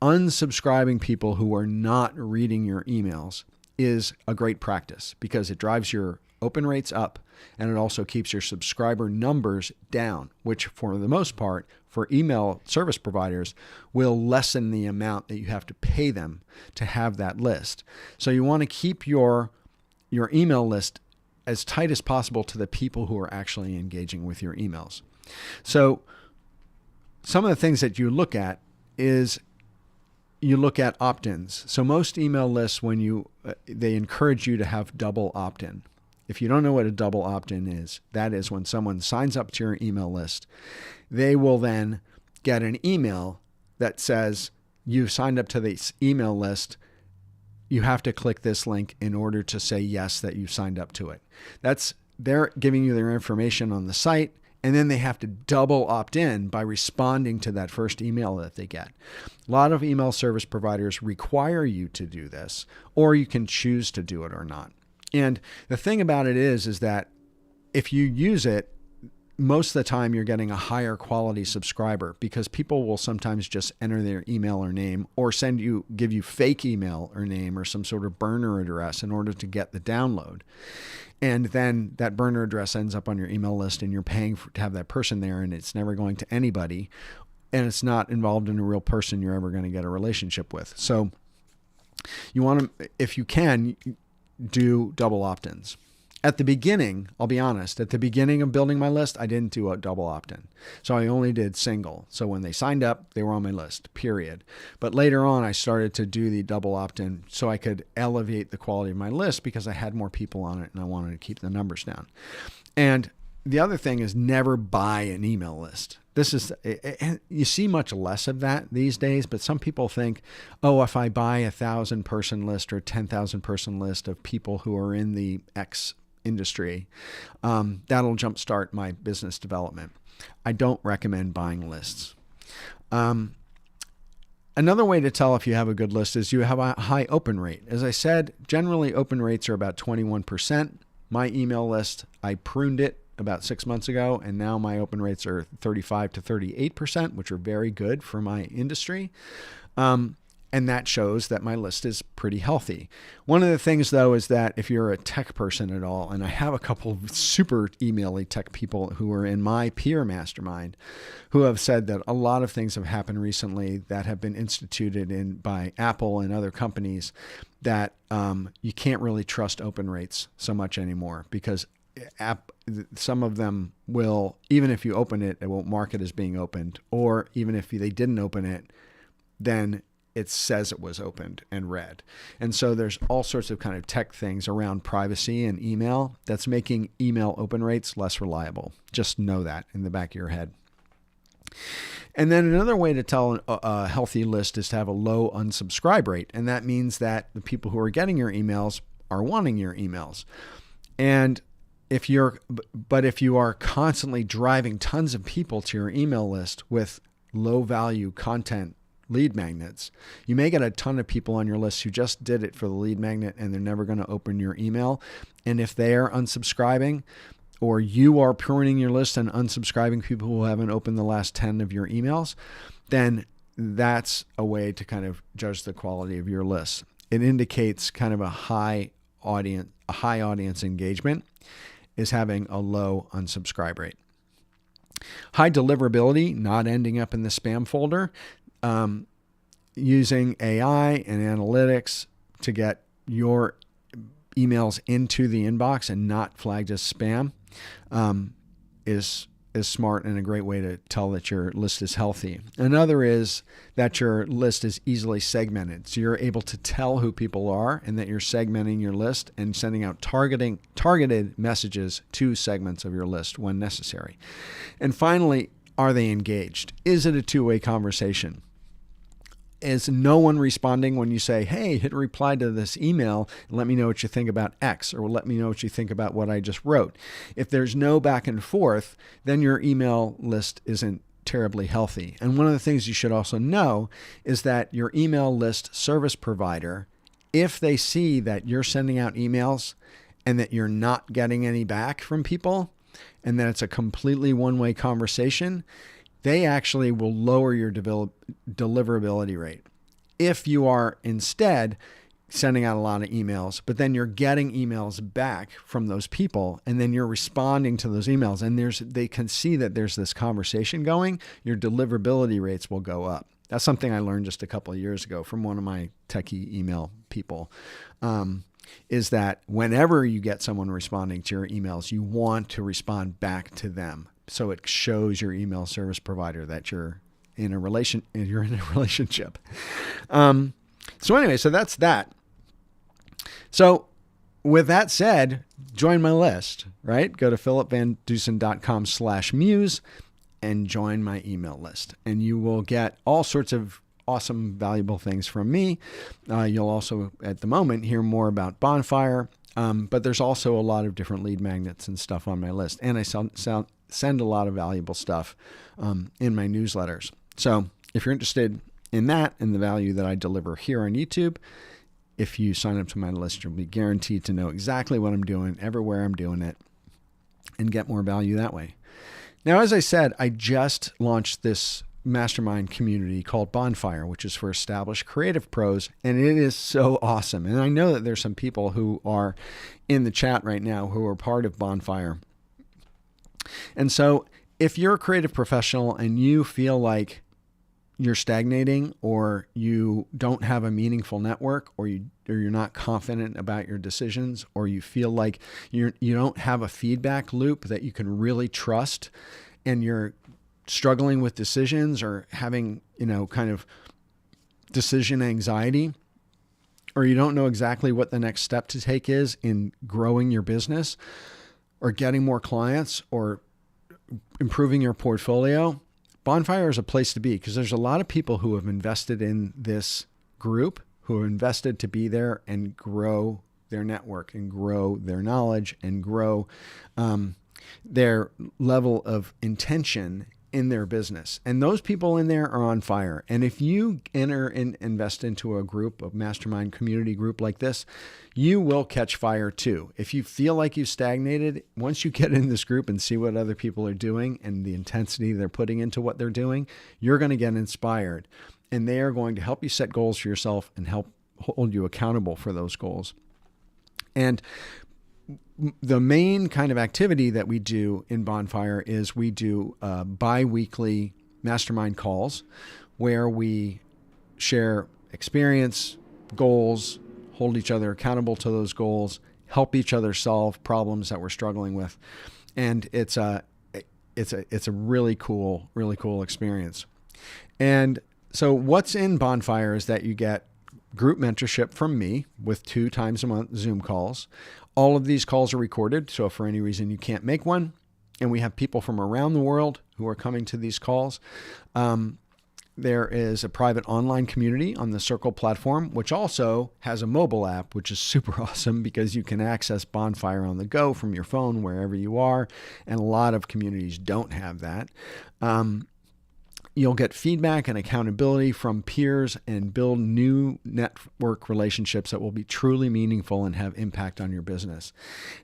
B: unsubscribing people who are not reading your emails is a great practice, because it drives your open rates up, and it also keeps your subscriber numbers down, which for the most part, for email service providers, will lessen the amount that you have to pay them to have that list. So you want to keep your email list as tight as possible to the people who are actually engaging with your emails. So some of the things that you look at is you look at opt-ins. So most email lists, they encourage you to have double opt-in. If you don't know what a double opt-in is, that is when someone signs up to your email list, they will then get an email that says, you've signed up to this email list. you have to click this link in order to say yes that you've signed up to it. They're giving you their information on the site, and then they have to double opt in by responding to that first email that they get. A lot of email service providers require you to do this, or you can choose to do it or not. And the thing about it is that if you use it, most of the time you're getting a higher quality subscriber, because people will sometimes just enter their email or name, or give you fake email or name or some sort of burner address in order to get the download. And then that burner address ends up on your email list, and you're paying to have that person there, and it's never going to anybody, and it's not involved in a real person you're ever going to get a relationship with. So you want to, if you can, do double opt-ins. At the beginning, I'll be honest, at the beginning of building my list, I didn't do a double opt-in. So I only did single. So when they signed up, they were on my list, period. But later on, I started to do the double opt-in so I could elevate the quality of my list, because I had more people on it and I wanted to keep the numbers down. And the other thing is, never buy an email list. You see much less of that these days, but some people think, oh, if I buy 1,000 person list or 10,000 person list of people who are in the X industry, that'll jumpstart my business development. I don't recommend buying lists. Another way to tell if you have a good list is you have a high open rate. As I said, generally open rates are about 21%. My email list, I pruned it about 6 months ago, and now my open rates are 35 to 38%, which are very good for my industry. And that shows that my list is pretty healthy. One of the things, though, is that if you're a tech person at all, and I have a couple of super emaily tech people who are in my peer mastermind who have said that a lot of things have happened recently that have been instituted by Apple and other companies that you can't really trust open rates so much anymore, because some of them will, even if you open it, it won't mark it as being opened, or even if they didn't open it, then it says it was opened and read. And so there's all sorts of kind of tech things around privacy and email that's making email open rates less reliable. Just know that in the back of your head. And then another way to tell a healthy list is to have a low unsubscribe rate. And that means that the people who are getting your emails are wanting your emails. And if you are constantly driving tons of people to your email list with low value content lead magnets, you may get a ton of people on your list who just did it for the lead magnet and they're never going to open your email. And if they are unsubscribing, or you are pruning your list and unsubscribing people who haven't opened the last 10 of your emails, then that's a way to kind of judge the quality of your list. It indicates kind of a high audience engagement is having a low unsubscribe rate. High deliverability, not ending up in the spam folder. Using AI and analytics to get your emails into the inbox and not flagged as spam is smart and a great way to tell that your list is healthy. Another is that your list is easily segmented. So you're able to tell who people are, and that you're segmenting your list and sending out targeted messages to segments of your list when necessary. And finally, are they engaged? Is it a two-way conversation? Is no one responding when you say, hey, hit reply to this email and let me know what you think about X, or let me know what you think about what I just wrote? If there's no back and forth, then your email list isn't terribly healthy. And one of the things you should also know is that your email list service provider, if they see that you're sending out emails and that you're not getting any back from people, and that it's a completely one-way conversation, they actually will lower your deliverability rate. If you are instead sending out a lot of emails, but then you're getting emails back from those people, and then you're responding to those emails, and they can see that there's this conversation going, your deliverability rates will go up. That's something I learned just a couple of years ago from one of my techie email people, is that whenever you get someone responding to your emails, you want to respond back to them. So it shows your email service provider that you're in a relationship. So anyway, so that's that. So with that said, join my list, right? Go to philipvandusen.com/muse and join my email list. And you will get all sorts of awesome, valuable things from me. You'll also, at the moment, hear more about BONFIRE, but there's also a lot of different lead magnets and stuff on my list. And I send a lot of valuable stuff in my newsletters. So if you're interested in that and the value that I deliver here on YouTube, if you sign up to my list, you'll be guaranteed to know exactly what I'm doing, everywhere I'm doing it, and get more value that way. Now, as I said, I just launched this mastermind community called BONFIRE, which is for established creative pros, and it is so awesome. And I know that there's some people who are in the chat right now who are part of BONFIRE. And so if you're a creative professional and you feel like you're stagnating, or you don't have a meaningful network, or you're not confident about your decisions, or you feel like you don't have a feedback loop that you can really trust, and you're struggling with decisions or having, kind of decision anxiety, or you don't know exactly what the next step to take is in growing your business or getting more clients or improving your portfolio, BONFIRE is a place to be, because there's a lot of people who have invested in this group, who have invested to be there and grow their network and grow their knowledge and grow their level of intention in their business. And those people in there are on fire. And if you enter and invest into a group, a mastermind community group like this, you will catch fire too. If you feel like you've stagnated, once you get in this group and see what other people are doing and the intensity they're putting into what they're doing, you're going to get inspired. And they are going to help you set goals for yourself and help hold you accountable for those goals. And the main kind of activity that we do in BONFIRE is we do bi-weekly mastermind calls where we share experience, goals, hold each other accountable to those goals, help each other solve problems that we're struggling with. And it's a really cool experience. And so what's in BONFIRE is that you get group mentorship from me with 2 times a month Zoom calls. All of these calls are recorded, so if for any reason you can't make one, and we have people from around the world who are coming to these calls. There is a private online community on the Circle platform, which also has a mobile app, which is super awesome because you can access BONFIRE on the go from your phone wherever you are, and a lot of communities don't have that. You'll get feedback and accountability from peers and build new network relationships that will be truly meaningful and have impact on your business.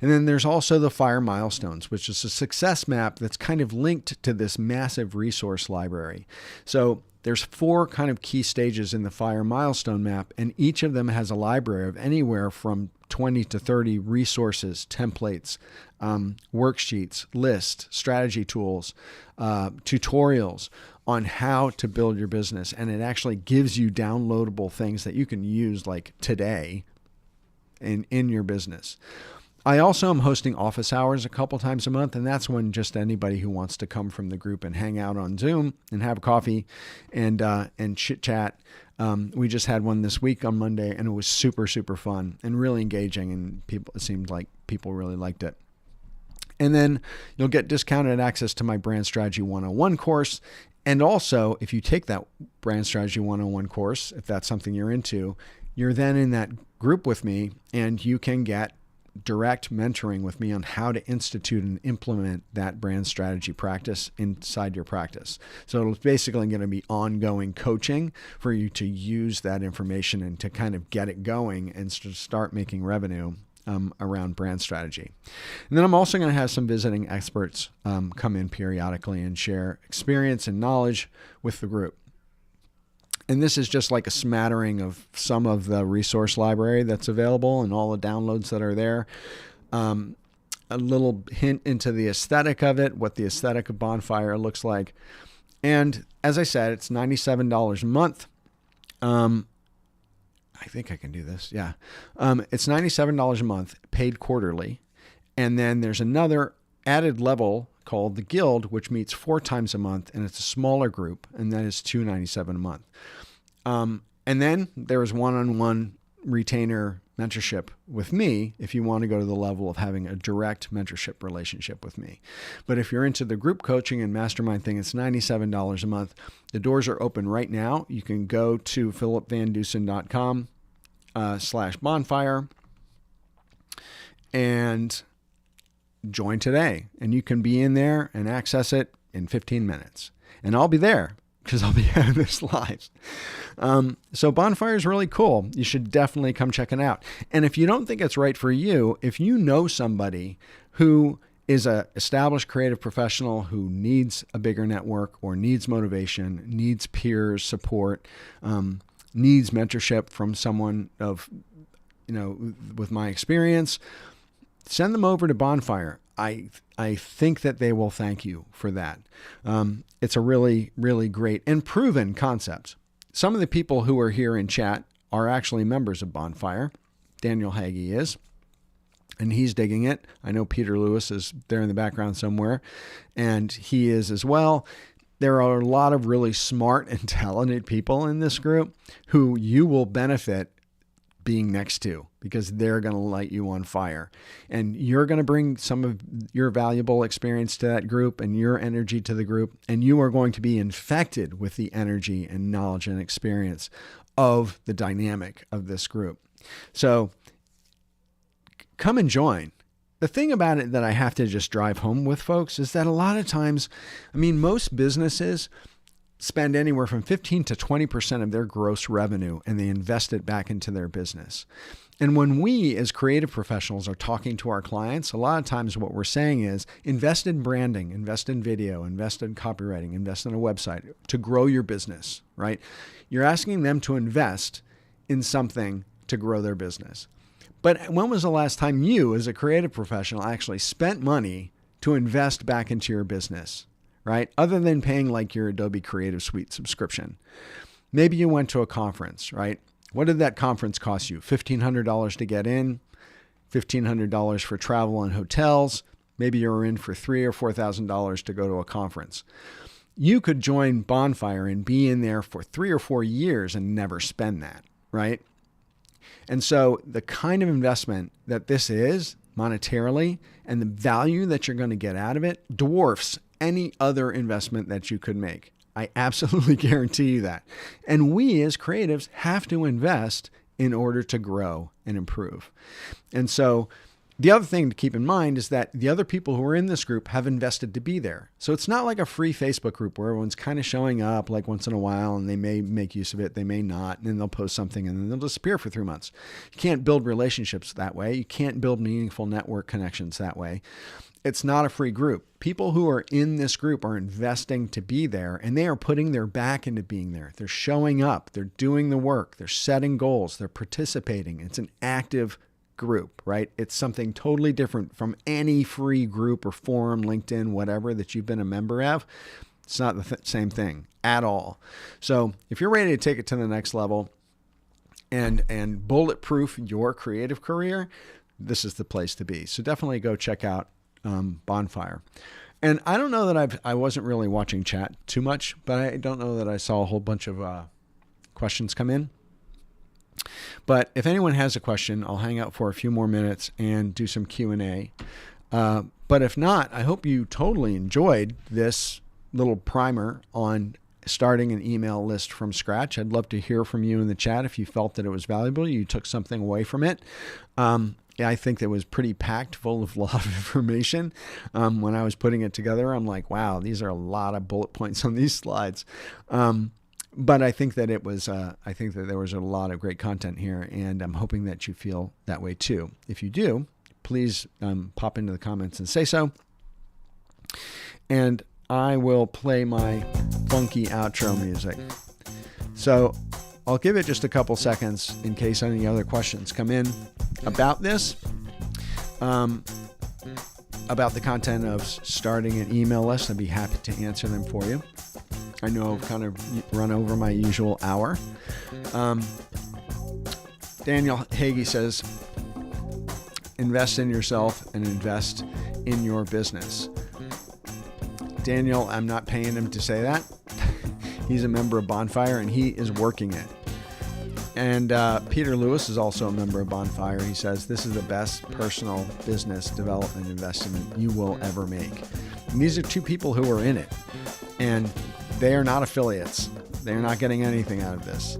B: And then there's also the FIRE milestones, which is a success map that's kind of linked to this massive resource library. So there's 4 kind of key stages in the FIRE milestone map, and each of them has a library of anywhere from 20 to 30 resources, templates, worksheets, lists, strategy tools, tutorials on how to build your business. And it actually gives you downloadable things that you can use like today in your business. I also am hosting office hours a couple times a month, and that's when just anybody who wants to come from the group and hang out on Zoom and have coffee and chit chat. We just had one this week on Monday, and it was super, super fun and really engaging, and it seemed like people really liked it. And then you'll get discounted access to my Brand Strategy 101 course. And also, if you take that Brand Strategy 101 course, if that's something you're into, you're then in that group with me, and you can get direct mentoring with me on how to institute and implement that brand strategy practice inside your practice. So it's basically going to be ongoing coaching for you to use that information and to kind of get it going and start making revenue around brand strategy. And then I'm also going to have some visiting experts come in periodically and share experience and knowledge with the group. And this is just like a smattering of some of the resource library that's available and all the downloads that are there. A little hint into the aesthetic of it, what the aesthetic of BONFIRE looks like. And as I said, it's $97 a month. I think I can do this. Yeah. It's $97 a month, paid quarterly. And then there's another added level called the Guild, which meets 4 times a month, and it's a smaller group, and that is $297 a month. And then there is one-on-one retainer mentorship with me if you want to go to the level of having a direct mentorship relationship with me. But if you're into the group coaching and mastermind thing, it's $97 a month. The doors are open right now. You can go to philipvandusen.com /bonfire and join today. And you can be in there and access it in 15 minutes. And I'll be there because I'll be having this live. So Bonfire is really cool. You should definitely come check it out. And if you don't think it's right for you, if you know somebody who is an established creative professional who needs a bigger network or needs motivation, needs peer support, needs mentorship from someone of, with my experience, send them over to Bonfire. I think that they will thank you for that. It's a really, really great and proven concept. Some of the people who are here in chat are actually members of Bonfire. Daniel Hagee is, and he's digging it. I know Peter Lewis is there in the background somewhere, and he is as well. There are a lot of really smart and talented people in this group who you will benefit being next to, because they're going to light you on fire, and you're going to bring some of your valuable experience to that group and your energy to the group, and you are going to be infected with the energy and knowledge and experience of the dynamic of this group. So come and join. The thing about it that I have to just drive home with folks is that a lot of times, most businesses spend anywhere from 15 to 20% of their gross revenue, and they invest it back into their business. And when we as creative professionals are talking to our clients, a lot of times what we're saying is invest in branding, invest in video, invest in copywriting, invest in a website to grow your business, right? You're asking them to invest in something to grow their business. But when was the last time you as a creative professional actually spent money to invest back into your business? Right? Other than paying like your Adobe Creative Suite subscription. Maybe you went to a conference, right? What did that conference cost you? $1,500 to get in, $1,500 for travel and hotels. Maybe you were in for $3,000 or $4,000 to go to a conference. You could join Bonfire and be in there for 3 or 4 years and never spend that, right? And so the kind of investment that this is monetarily and the value that you're going to get out of it dwarfs any other investment that you could make. I absolutely guarantee you that. And we as creatives have to invest in order to grow and improve. And so the other thing to keep in mind is that the other people who are in this group have invested to be there. So it's not like a free Facebook group where everyone's kind of showing up like once in a while, and they may make use of it, they may not, and then they'll post something and then they'll disappear for 3 months. You can't build relationships that way. You can't build meaningful network connections that way. It's not a free group. People who are in this group are investing to be there, and they are putting their back into being there. They're showing up. They're doing the work. They're setting goals. They're participating. It's an active group, right? It's something totally different from any free group or forum, LinkedIn, whatever that you've been a member of. It's not the same thing at all. So if you're ready to take it to the next level and bulletproof your creative career, this is the place to be. So definitely go check out Bonfire. And I don't know that I wasn't really watching chat too much, but I don't know that I saw a whole bunch of questions come in. But if anyone has a question, I'll hang out for a few more minutes and do some Q&A. But if not, I hope you totally enjoyed this little primer on starting an email list from scratch. I'd love to hear from you in the chat if you felt that it was valuable, you took something away from it. I think it was pretty packed full of a lot of information. When I was putting it together, I'm like, wow, these are a lot of bullet points on these slides. But I think that I think that there was a lot of great content here, and I'm hoping that you feel that way too. If you do, please pop into the comments and say so. And I will play my funky outro music. So I'll give it just a couple seconds in case any other questions come in about this, about the content of starting an email list. I'd be happy to answer them for you. I know I've kind of run over my usual hour. Daniel Hagee says, invest in yourself and invest in your business. Daniel, I'm not paying him to say that. He's a member of Bonfire and he is working it. And Peter Lewis is also a member of Bonfire. He says, this is the best personal business development investment you will ever make. And these are two people who are in it, and they are not affiliates. They're not getting anything out of this.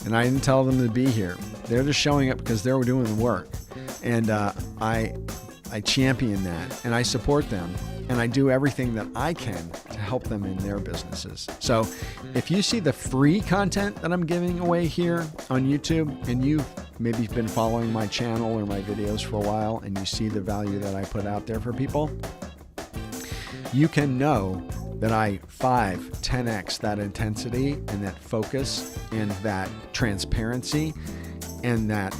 B: And I didn't tell them to be here. They're just showing up because they're doing the work. And I champion that, and I support them, and I do everything that I can to help them in their businesses. So if you see the free content that I'm giving away here on YouTube, and you've maybe been following my channel or my videos for a while, and you see the value that I put out there for people, you can know that I 10x that intensity and that focus and that transparency and that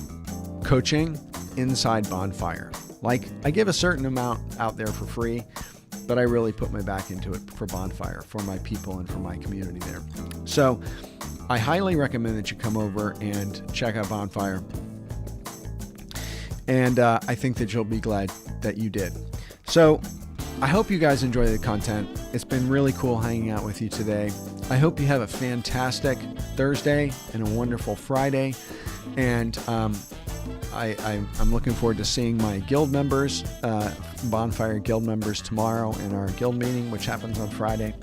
B: coaching inside Bonfire. Like, I give a certain amount out there for free, but I really put my back into it for Bonfire, for my people and for my community there. So I highly recommend that you come over and check out Bonfire. And I think that you'll be glad that you did. So I hope you guys enjoy the content. It's been really cool hanging out with you today. I hope you have a fantastic Thursday and a wonderful Friday. And I'm looking forward to seeing my guild members, Bonfire guild members, tomorrow in our guild meeting, which happens on Friday.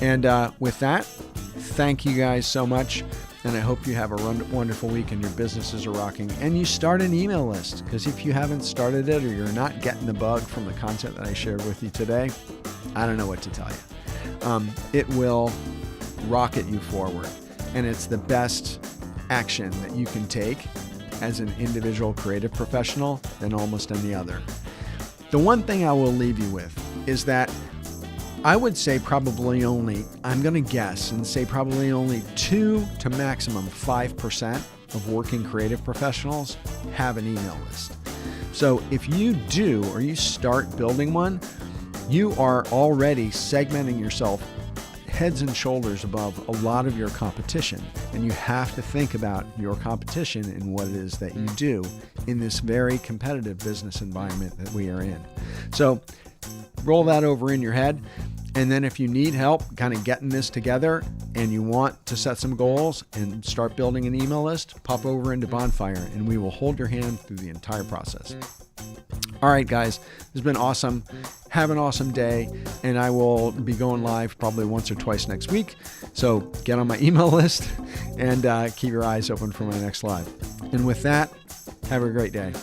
B: And with that, thank you guys so much. And I hope you have a wonderful week and your businesses are rocking. And you start an email list, because if you haven't started it, or you're not getting the bug from the content that I shared with you today, I don't know what to tell you. It will rocket you forward. And it's the best action that you can take as an individual creative professional than almost any other. The one thing I will leave you with is that I would say probably only, I'm going to guess and say probably only 2 to maximum 5% of working creative professionals have an email list. So if you do, or you start building one, you are already segmenting yourself heads and shoulders above a lot of your competition. And you have to think about your competition and what it is that you do in this very competitive business environment that we are in. So roll that over in your head. And then if you need help kind of getting this together and you want to set some goals and start building an email list, pop over into Bonfire and we will hold your hand through the entire process. All right, guys, this has been awesome. Have an awesome day, and I will be going live probably once or twice next week. So get on my email list and keep your eyes open for my next live. And with that, have a great day.